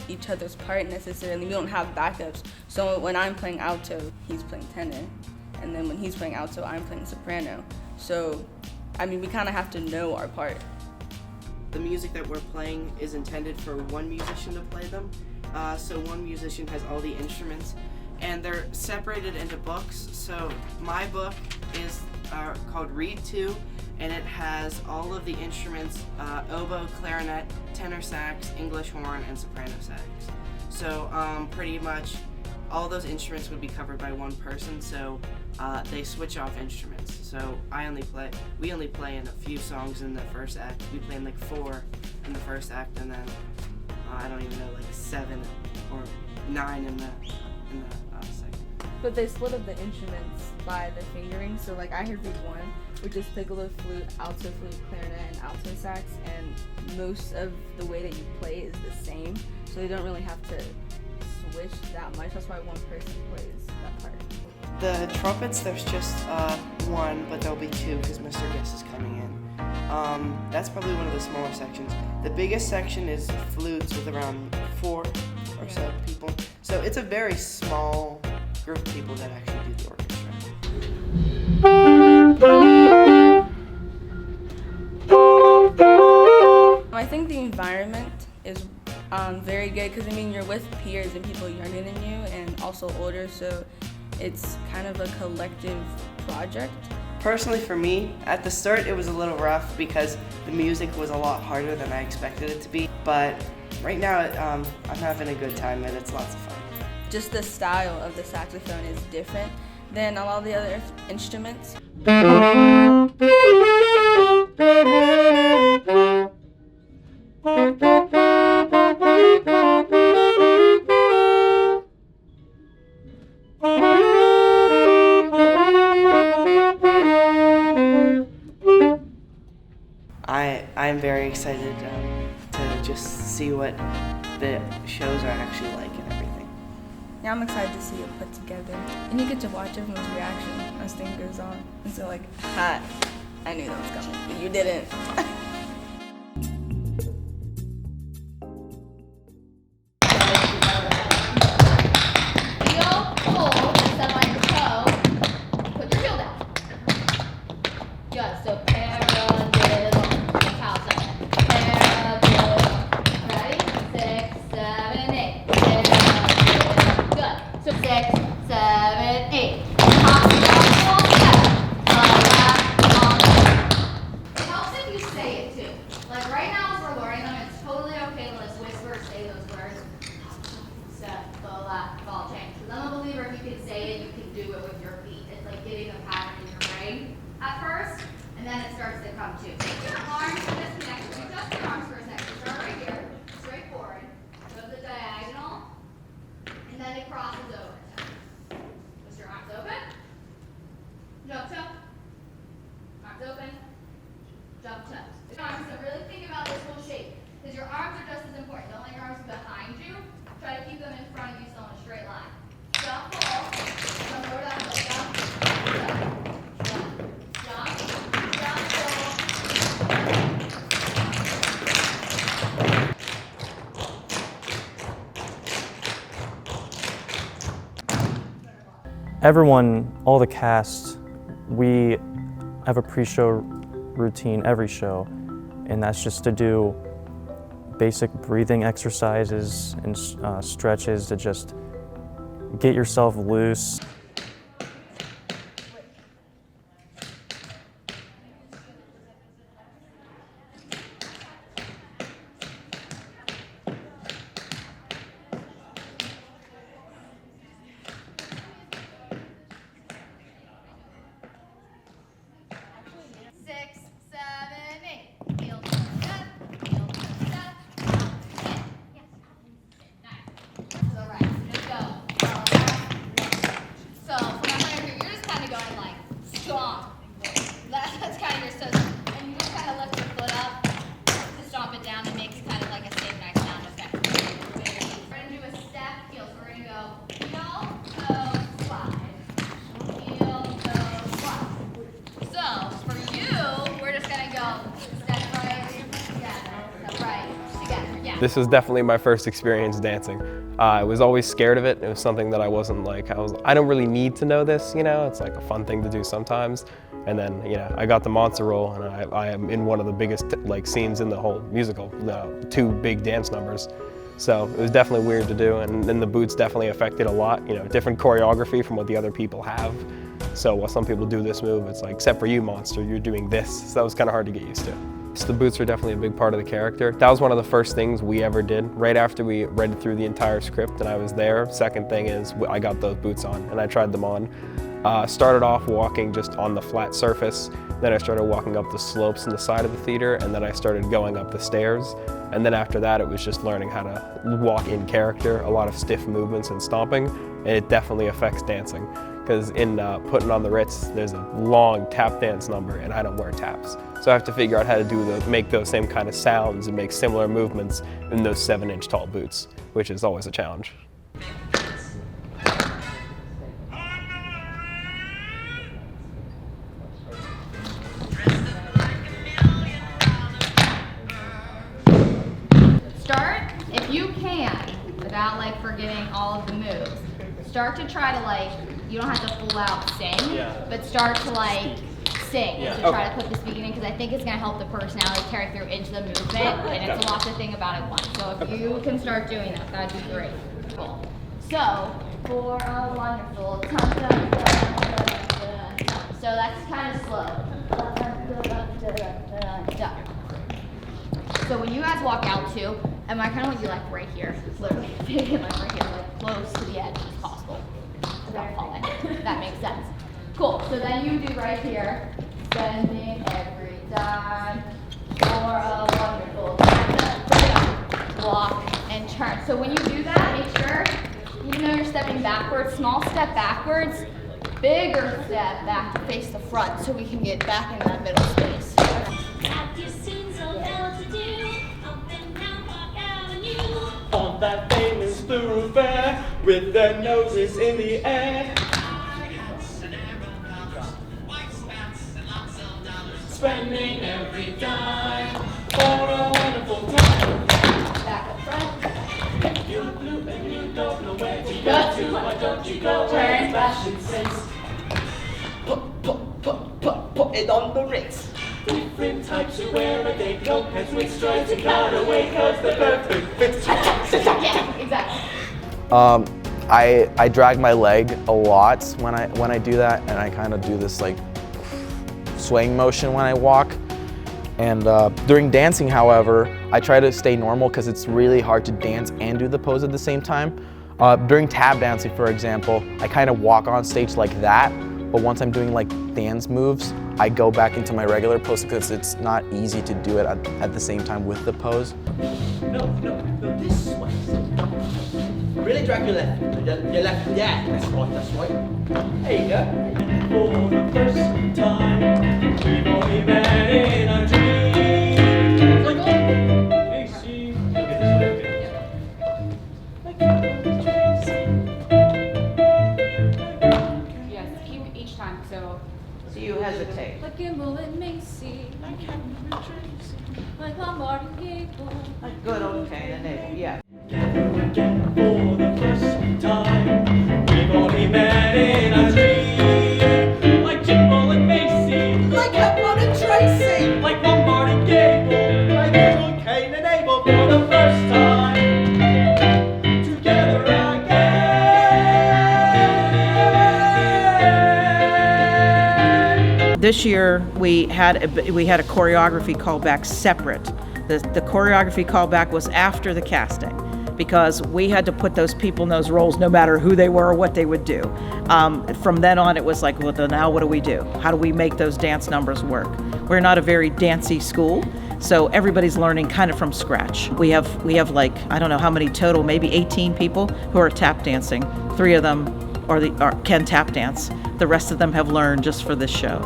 each other's part necessarily. We don't have backups. So when I'm playing alto, he's playing tenor. And then when he's playing alto, I'm playing soprano. So, I mean, we kind of have to know our part. The music that we're playing is intended for one musician to play them. So one musician has all the instruments and they're separated into books. So my book is called Read 2, and it has all of the instruments, oboe, clarinet, tenor sax, English horn, and soprano sax. So pretty much all those instruments would be covered by one person, so they switch off instruments. So we only play in a few songs in the first act. We play in like 4 in the first act, and then I don't even know, like 7 or 9 in the second. But they split up the instruments by the fingering, so like I heard V1, which is piccolo flute, alto flute, clarinet, and alto sax, and most of the way that you play is the same, so you don't really have to switch that much. That's why one person plays that part. The trumpets, there's just 1, but there'll be 2 because Mr. Guest is coming in. That's probably one of the smaller sections. The biggest section is flutes with around 4 or so people. So it's a very small group of people that actually do the orchestra. I think the environment is very good because I mean you're with peers and people younger than you and also older, so it's kind of a collective project. Personally for me, at the start it was a little rough because the music was a lot harder than I expected it to be, but right now I'm having a good time and it's lots of fun. Just the style of the saxophone is different than a lot of the other instruments. I'm very excited to just see what the shows are actually like and everything. Yeah, I'm excited to see it put together. And you get to watch everyone's reaction as things goes on. And so like, ha, I knew that was coming, but you didn't. Everyone, all the cast, we have a pre-show routine every show, and that's just to do basic breathing exercises and stretches to just get yourself loose. This was definitely my first experience dancing. I was always scared of it. It was something that I wasn't like, I don't really need to know this, you know? It's like a fun thing to do sometimes. And then, you know, I got the monster role and I am in one of the biggest like scenes in the whole musical, 2 big dance numbers. So it was definitely weird to do, and then the boots definitely affected a lot, you know, different choreography from what the other people have. So while some people do this move, it's like, except for you, monster, you're doing this. So that was kind of hard to get used to. So the boots were definitely a big part of the character. That was one of the first things we ever did. Right after we read through the entire script and I was there, second thing is I got those boots on and I tried them on. Started off walking just on the flat surface, then I started walking up the slopes in the side of the theater, and then I started going up the stairs. And then after that, it was just learning how to walk in character, a lot of stiff movements and stomping, and it definitely affects dancing. Because in Putting on the Ritz, there's a long tap dance number, and I don't wear taps. So I have to figure out how to make those same kind of sounds and make similar movements in those 7-inch tall boots, which is always a challenge. Start, if you can, without like forgetting all of the moves, start to try to like, you don't have to full out sing, but start to like sing to try to put the speaking in, because I think it's going to help the personality carry through into the movement, and it's a lot to think about at once. So if you can start doing that, that'd be great. Cool. So, for a wonderful time. So that's kind of slow. So when you guys walk out too, and I kind of want you like right here, literally, like right here, like close to the edge as possible, without falling. That makes sense. Cool. So then you do right here, spending every dime for a wonderful time. Walk and turn. So when you do that, make sure, even though you're stepping backwards, small step backwards, bigger step back to face the front, so we can get back in that middle space. On that famous thoroughfare with their noses in the air, spending every dime for a wonderful time. Back up front. You're blue and you don't know where to go to. Why don't you go where fashion sense? Put it on the Ritz. Different types who wear a day coat, heads with stripes and cutaway coats, the perfect fits. Yeah, exactly. I drag my leg a lot when I do that, and I kind of do this like swaying motion when I walk. And during dancing, however, I try to stay normal because it's really hard to dance and do the pose at the same time. During tap dancing, for example, I kind of walk on stage like that, but once I'm doing like dance moves, I go back into my regular pose because it's not easy to do it at the same time with the pose. No, this way. Really drag your left. Your left, yeah, that's right. There you go. For the first time, we've only met in a dream. Like, hey, see, Yes, keep each time, so you hesitate. like Gimbal and Macy, like Lombard and Gable. Like good old Cain and Abel, yeah. Again for the first time, we've only met in a dream. Like Gimbal and Macy, like Hepburn and Tracy, like Lombard and Gable, like good old Cain and Abel for the first time, together again. This year we had a choreography callback separate. The choreography callback was after the casting, because we had to put those people in those roles no matter who they were or what they would do. From then on it was like, well, then now what do we do? How do we make those dance numbers work? We're not a very dancey school, so everybody's learning kind of from scratch. We have like, I don't know how many total, maybe 18 people who are tap dancing. 3 of them can tap dance. The rest of them have learned just for this show.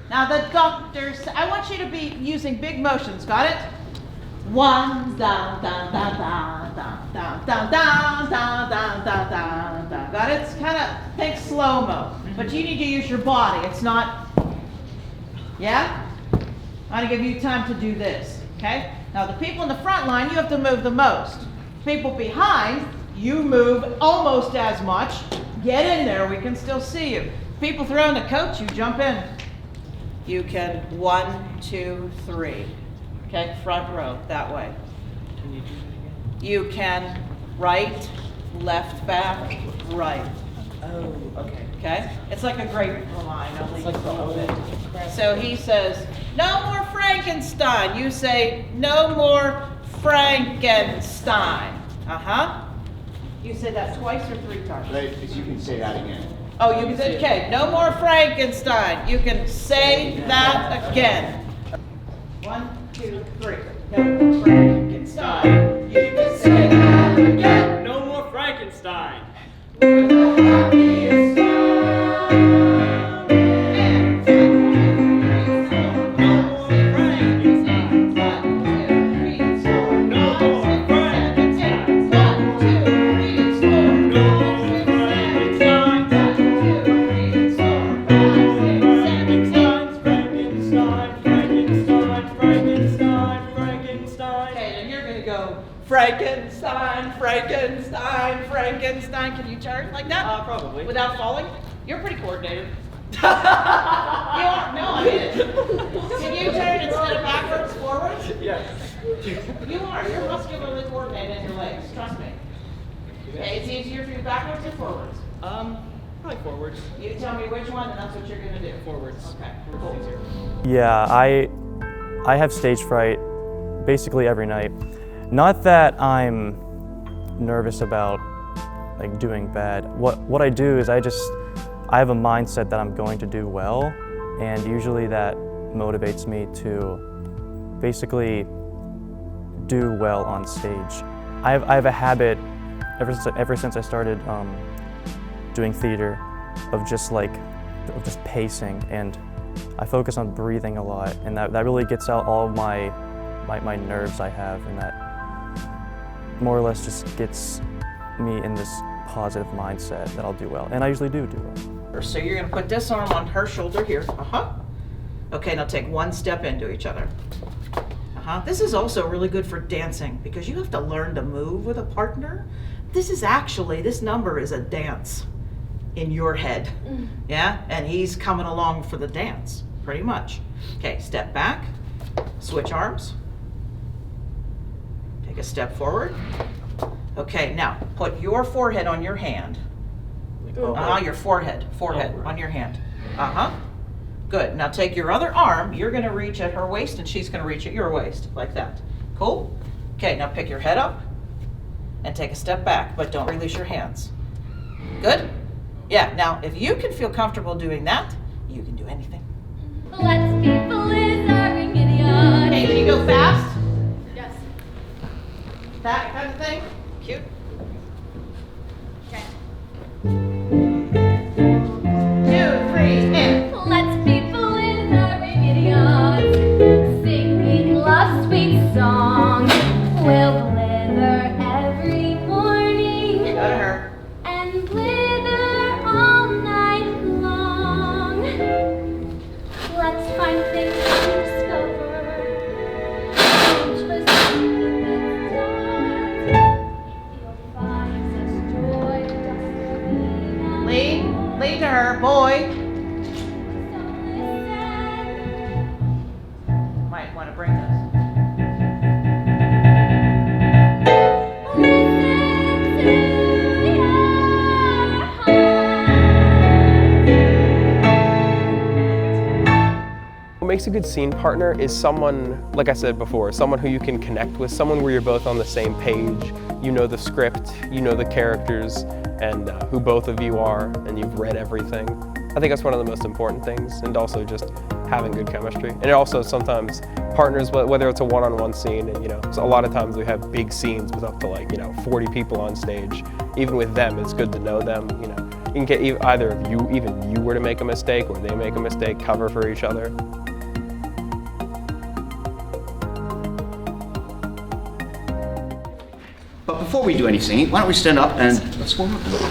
Now the doctors, I want you to be using big motions, got it? 1, down, down, down, down, down, down, down, down, down, down, down, down, down. Got it? It's kind of, think slow-mo. But you need to use your body. It's not, yeah? I'm gonna give you time to do this, okay? Now the people in the front line, you have to move the most. People behind, you move almost as much. Get in there, we can still see you. People throwing the coats, you jump in. You can 1, 2, 3. Okay, front row, that way. Can you do it again? You can right, left, back, right. Oh, okay. Okay? It's like a grapevine, only It's like a little bit. the- So he says, no more Frankenstein. You say, no more Frankenstein. Uh-huh. You say that twice or 3 times? You can say that again. Oh, you can say, okay, no more Frankenstein. You can say that again. 1, 2, 3. No more Frankenstein. You can say that again. No more Frankenstein. Frankenstein, Frankenstein, Frankenstein. Can you turn like that? Probably. Without falling? You're pretty coordinated. You are? No, I mean it. Can you turn instead of backwards, forwards? Yes. You are. You're muscularly coordinated in your legs. Trust me. Okay, it's easier for you backwards or forwards? Probably forwards. You tell me which one, and that's what you're going to do. Forwards. Okay, cool. Yeah, I have stage fright basically every night. Not that I'm nervous about like doing bad. What I do is I have a mindset that I'm going to do well, and usually that motivates me to basically do well on stage. I have a habit ever since I started doing theater of just pacing, and I focus on breathing a lot, and that really gets out all of my nerves I have, and that more or less just gets me in this positive mindset that I'll do well, and I usually do well. So you're going to put this arm on her shoulder here. Uh-huh. Okay, now take 1 step into each other. Uh-huh. This is also really good for dancing because you have to learn to move with a partner. This number is a dance in your head. Yeah? And he's coming along for the dance, pretty much. Okay, step back, switch arms. Take a step forward. Okay, now put your forehead on your hand. Your forehead on your hand. Uh-huh. Good. Now take your other arm. You're going to reach at her waist, and she's going to reach at your waist, like that. Cool? Okay, now pick your head up and take a step back, but don't release your hands. Good? Yeah, now if you can feel comfortable doing that, you can do anything. Let's be blizzarding idiots. Hey, can you go fast? Yes. That kind of thing? Cute. Okay. 2, 3, and. Let's be blizzarding idiots. Singing love sweet songs. We'll blither every morning. Go to her. And blither all night long. Let's find things to discover. Ageless thinking it's dark. You'll find such joy just Lead to her, boy. Might want to bring this. What makes a good scene partner is someone, like I said before, someone who you can connect with, someone where you're both on the same page, you know the script, you know the characters, and who both of you are, and you've read everything. I think that's one of the most important things, and also just having good chemistry. And also sometimes partners, whether it's a one-on-one scene, and so a lot of times we have big scenes with up to 40 people on stage. Even with them, it's good to know them. You can get either of you, even you were to make a mistake or they make a mistake, cover for each other. But before we do any singing, why don't we stand up and let's warm up a little.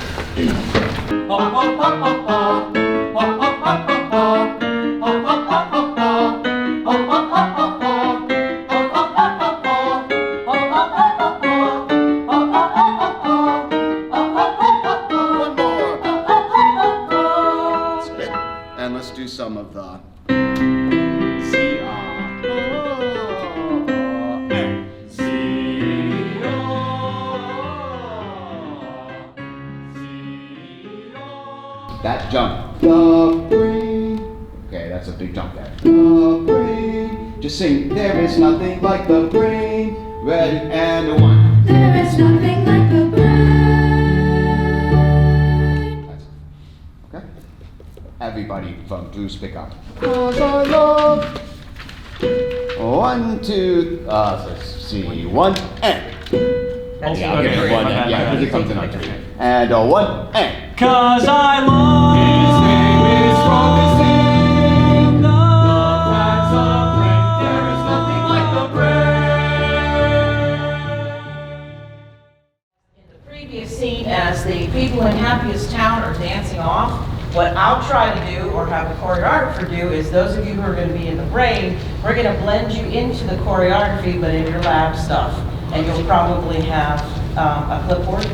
And let's do some of the that jump. The brain. Okay, that's a big jump there. The brain. Just sing. There is nothing like the brain. Ready and a one. There is nothing like the brain. Okay. Everybody from blues pick up. 'Cause I love. 1, 2, let's see. 1 and. That's I'll give it 1 and. Yeah, because it comes in on 3. And 1 and. 'Cause I love. His name is Frankenstein. The facts of brain. There is nothing like the brain. In the previous scene, as the people in happiest town are dancing off, what I'll try to do, or have the choreographer do, is those of you who are going to be in the brain, we're going to blend you into the choreography, but in your lab stuff. And you'll probably have a clipboard.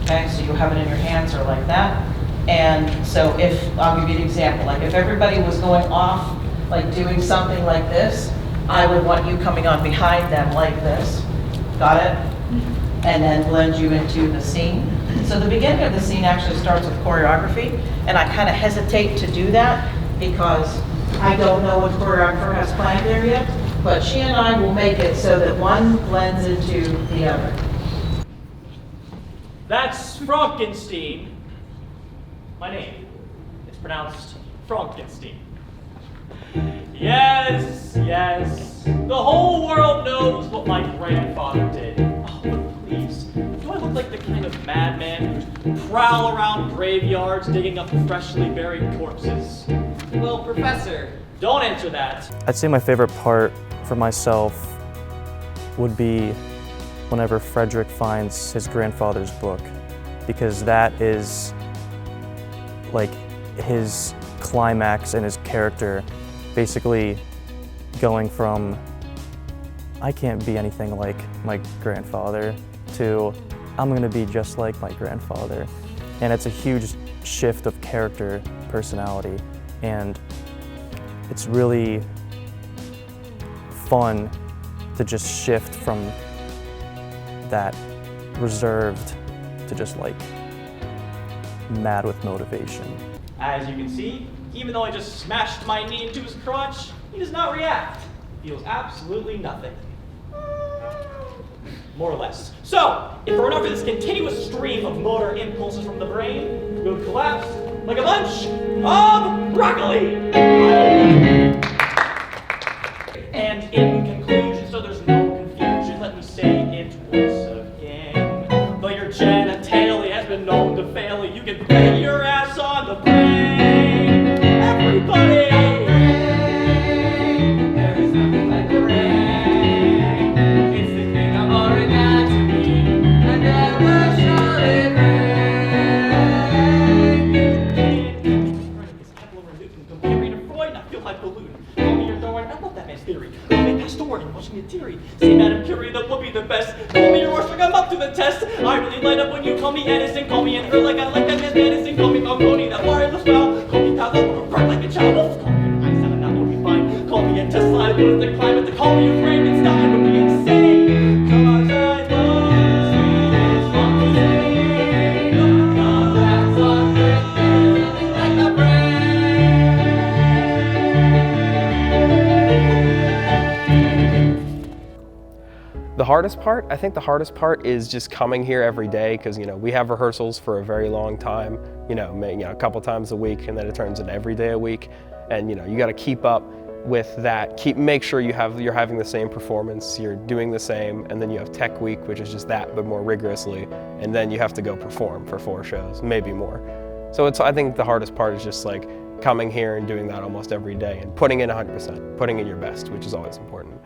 Okay, so you'll have it in your hands or like that. And so I'll give you an example, like if everybody was going off, like doing something like this, I would want you coming on behind them like this. Got it? And then blend you into the scene. So the beginning of the scene actually starts with choreography, and I kind of hesitate to do that because I don't know what choreographer has planned there yet, but she and I will make it so that one blends into the other. That's Frankenstein. My name. It's pronounced Frankenstein. Yes, yes. The whole world knows what my grandfather did. Oh, but please, do I look like the kind of madman who prowl around graveyards digging up freshly buried corpses? Well, Professor, don't answer that. I'd say my favorite part for myself would be whenever Frederick finds his grandfather's book, because that is like his climax and his character, basically going from I can't be anything like my grandfather to I'm gonna be just like my grandfather. And it's a huge shift of character, personality, and it's really fun to just shift from that reserved to just like mad with motivation. As you can see, even though I just smashed my knee into his crotch, he does not react. He feels absolutely nothing. More or less. So, if it were not for this continuous stream of motor impulses from the brain, we would collapse like a bunch of broccoli! And in conclusion, so there's no confusion, let me say it once again. Though your genitalia has been known to fail, you can bang your ass on the brain. Everybody! There is nothing like the brain. It's the king of our anatomy, and never shall it reign. Comparing to Freud, I feel like balloon. Call me your Darwin, I love that man's theory. Call me Pasteur and watching your theory. Say Madame Curie, that would be the best. Call me your Rorschach, I'm up to the test. I really light up when you call me Edison. Call me an like I like that man's medicine. Call me Marconi, that wireless foul. Call me Pavlov, run like a child. Call me Einstein, and that will be fine. Call me a Tesla, I live the climate. To call me a Frankenstein would be insane. Cause I love sweetest Frankenstein. Cause that's what there's nothing like the brain. The hardest part? I think the hardest part is just coming here every day because, we have rehearsals for a very long time, a couple times a week, and then it turns into every day a week. And, you got to keep up with that, make sure you're having the same performance, you're doing the same, and then you have Tech Week, which is just that, but more rigorously, and then you have to go perform for 4 shows, maybe more. So I think the hardest part is just like coming here and doing that almost every day and putting in 100%, putting in your best, which is always important.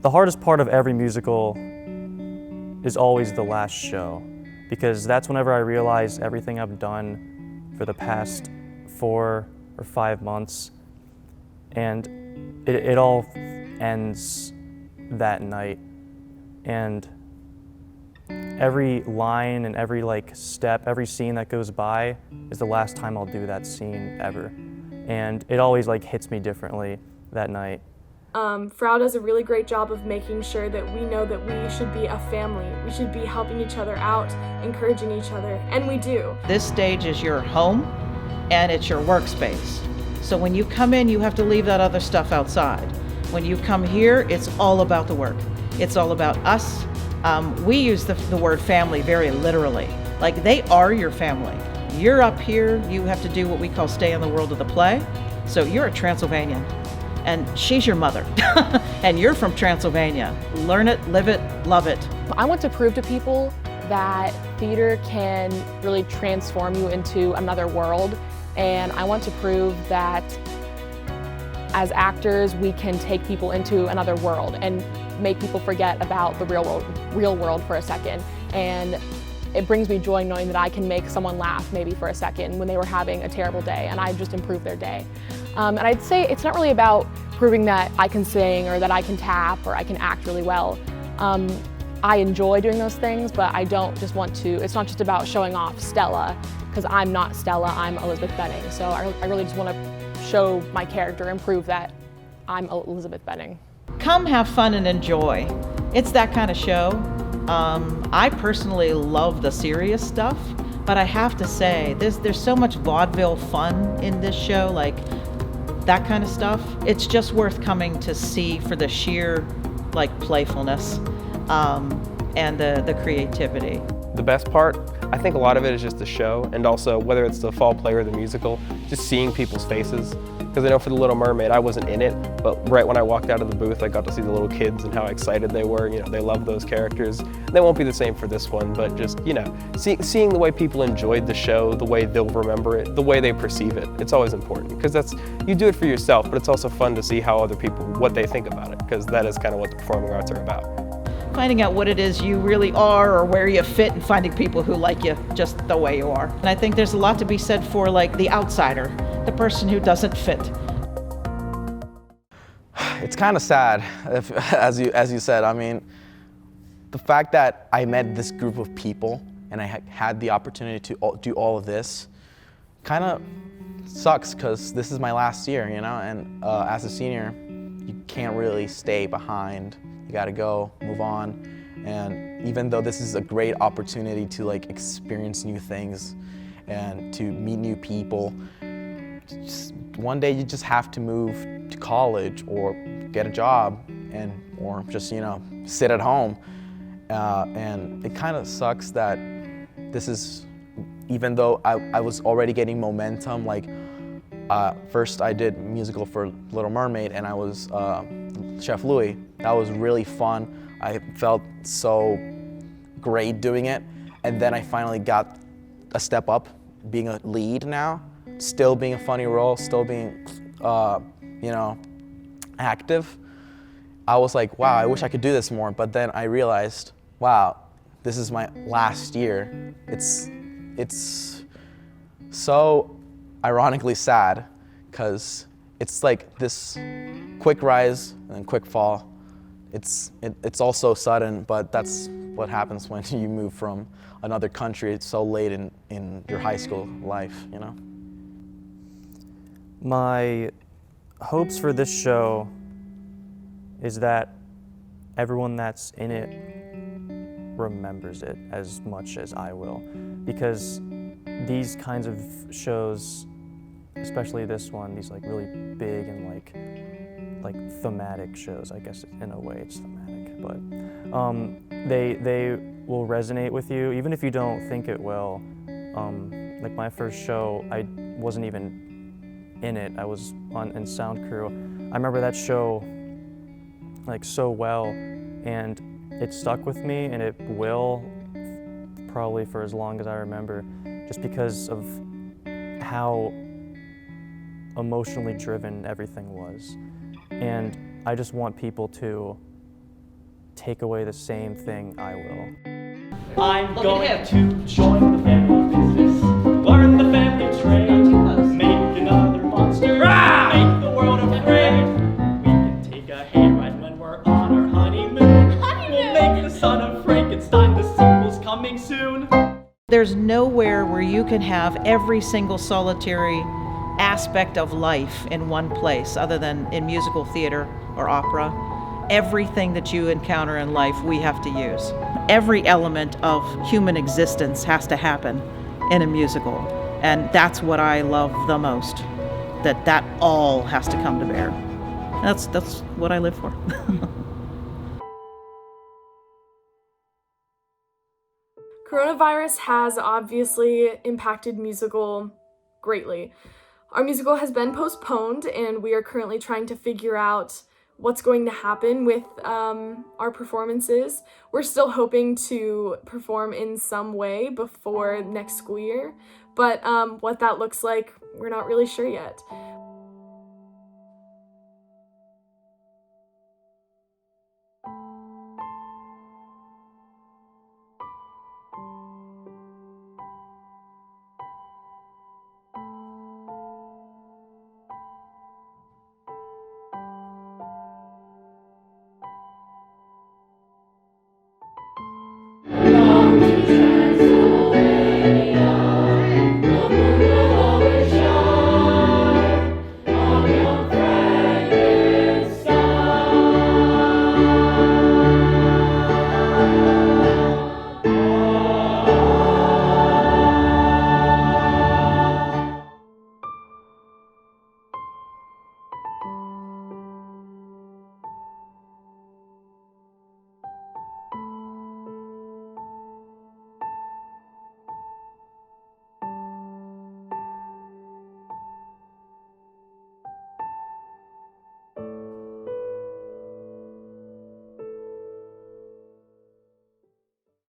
The hardest part of every musical is always the last show, because that's whenever I realize everything I've done for the past 4 or 5 months, and it all ends that night. And every line and every step, every scene that goes by is the last time I'll do that scene ever. And it always hits me differently that night. Frau does a really great job of making sure that we know that we should be a family. We should be helping each other out, encouraging each other, and we do. This stage is your home and it's your workspace. So when you come in, you have to leave that other stuff outside. When you come here, it's all about the work. It's all about us. We use the word family very literally. They are your family. You're up here, you have to do what we call stay in the world of the play. So you're a Transylvanian, and she's your mother, and you're from Transylvania. Learn it, live it, love it. I want to prove to people that theater can really transform you into another world, and I want to prove that as actors, we can take people into another world and make people forget about the real world for a second. And it brings me joy knowing that I can make someone laugh maybe for a second when they were having a terrible day, and I just improved their day. And I'd say it's not really about proving that I can sing or that I can tap or I can act really well. I enjoy doing those things, but I don't just want to, it's not just about showing off Stella, because I'm not Stella, I'm Elizabeth Benning. So I really just want to show my character and prove that I'm Elizabeth Benning. Come have fun and enjoy. It's that kind of show. I personally love the serious stuff, but I have to say, there's so much vaudeville fun in this show, that kind of stuff. It's just worth coming to see for the sheer playfulness and the creativity. The best part, I think a lot of it is just the show, and also whether it's the fall play or the musical, just seeing people's faces. Because I know for The Little Mermaid, I wasn't in it, but right when I walked out of the booth, I got to see the little kids and how excited they were. They love those characters. They won't be the same for this one, but just, seeing the way people enjoyed the show, the way they'll remember it, the way they perceive it, it's always important. Because you do it for yourself, but it's also fun to see how other people, what they think about it, because that is kind of what the performing arts are about. Finding out what it is you really are or where you fit, and finding people who like you just the way you are. And I think there's a lot to be said for the outsider, the person who doesn't fit. It's kind of sad, as you said. I mean, the fact that I met this group of people and I had the opportunity to do all of this kind of sucks, because this is my last year, and as a senior, you can't really stay behind. You gotta go, move on. And even though this is a great opportunity to experience new things and to meet new people, one day you just have to move to college or get a job or just, sit at home. And it kind of sucks that this is, even though I was already getting momentum, first I did musical for Little Mermaid and I was Chef Louis. That was really fun. I felt so great doing it. And then I finally got a step up, being a lead now, still being a funny role, still being, active. I was like, wow, I wish I could do this more. But then I realized, wow, this is my last year. It's so ironically sad, because it's this quick rise and quick fall. It's also sudden, but that's what happens when you move from another country. It's so late in your high school life, My hopes for this show is that everyone that's in it remembers it as much as I will, because these kinds of shows, especially this one, these really big and thematic shows, I guess in a way it's thematic, but they will resonate with you even if you don't think it will. My first show, I wasn't even in it. I was in sound crew. I remember that show so well, and it stuck with me, and it will probably for as long as I remember, just because of how emotionally driven everything was. And I just want people to take away the same thing I will. I'm going to join the family business, learn the family trade, make another monster, make the world afraid. We can take a hayride when we're on our honeymoon. We'll make the son of Frankenstein, the sequel's coming soon. There's nowhere where you can have every single solitary aspect of life in one place other than in musical theater or opera. Everything that you encounter in life, we have to use. Every element of human existence has to happen in a musical. And that's what I love the most, that all has to come to bear. That's what I live for. Coronavirus has obviously impacted musical greatly. Our musical has been postponed, and we are currently trying to figure out what's going to happen with our performances. We're still hoping to perform in some way before next school year, but what that looks like, we're not really sure yet.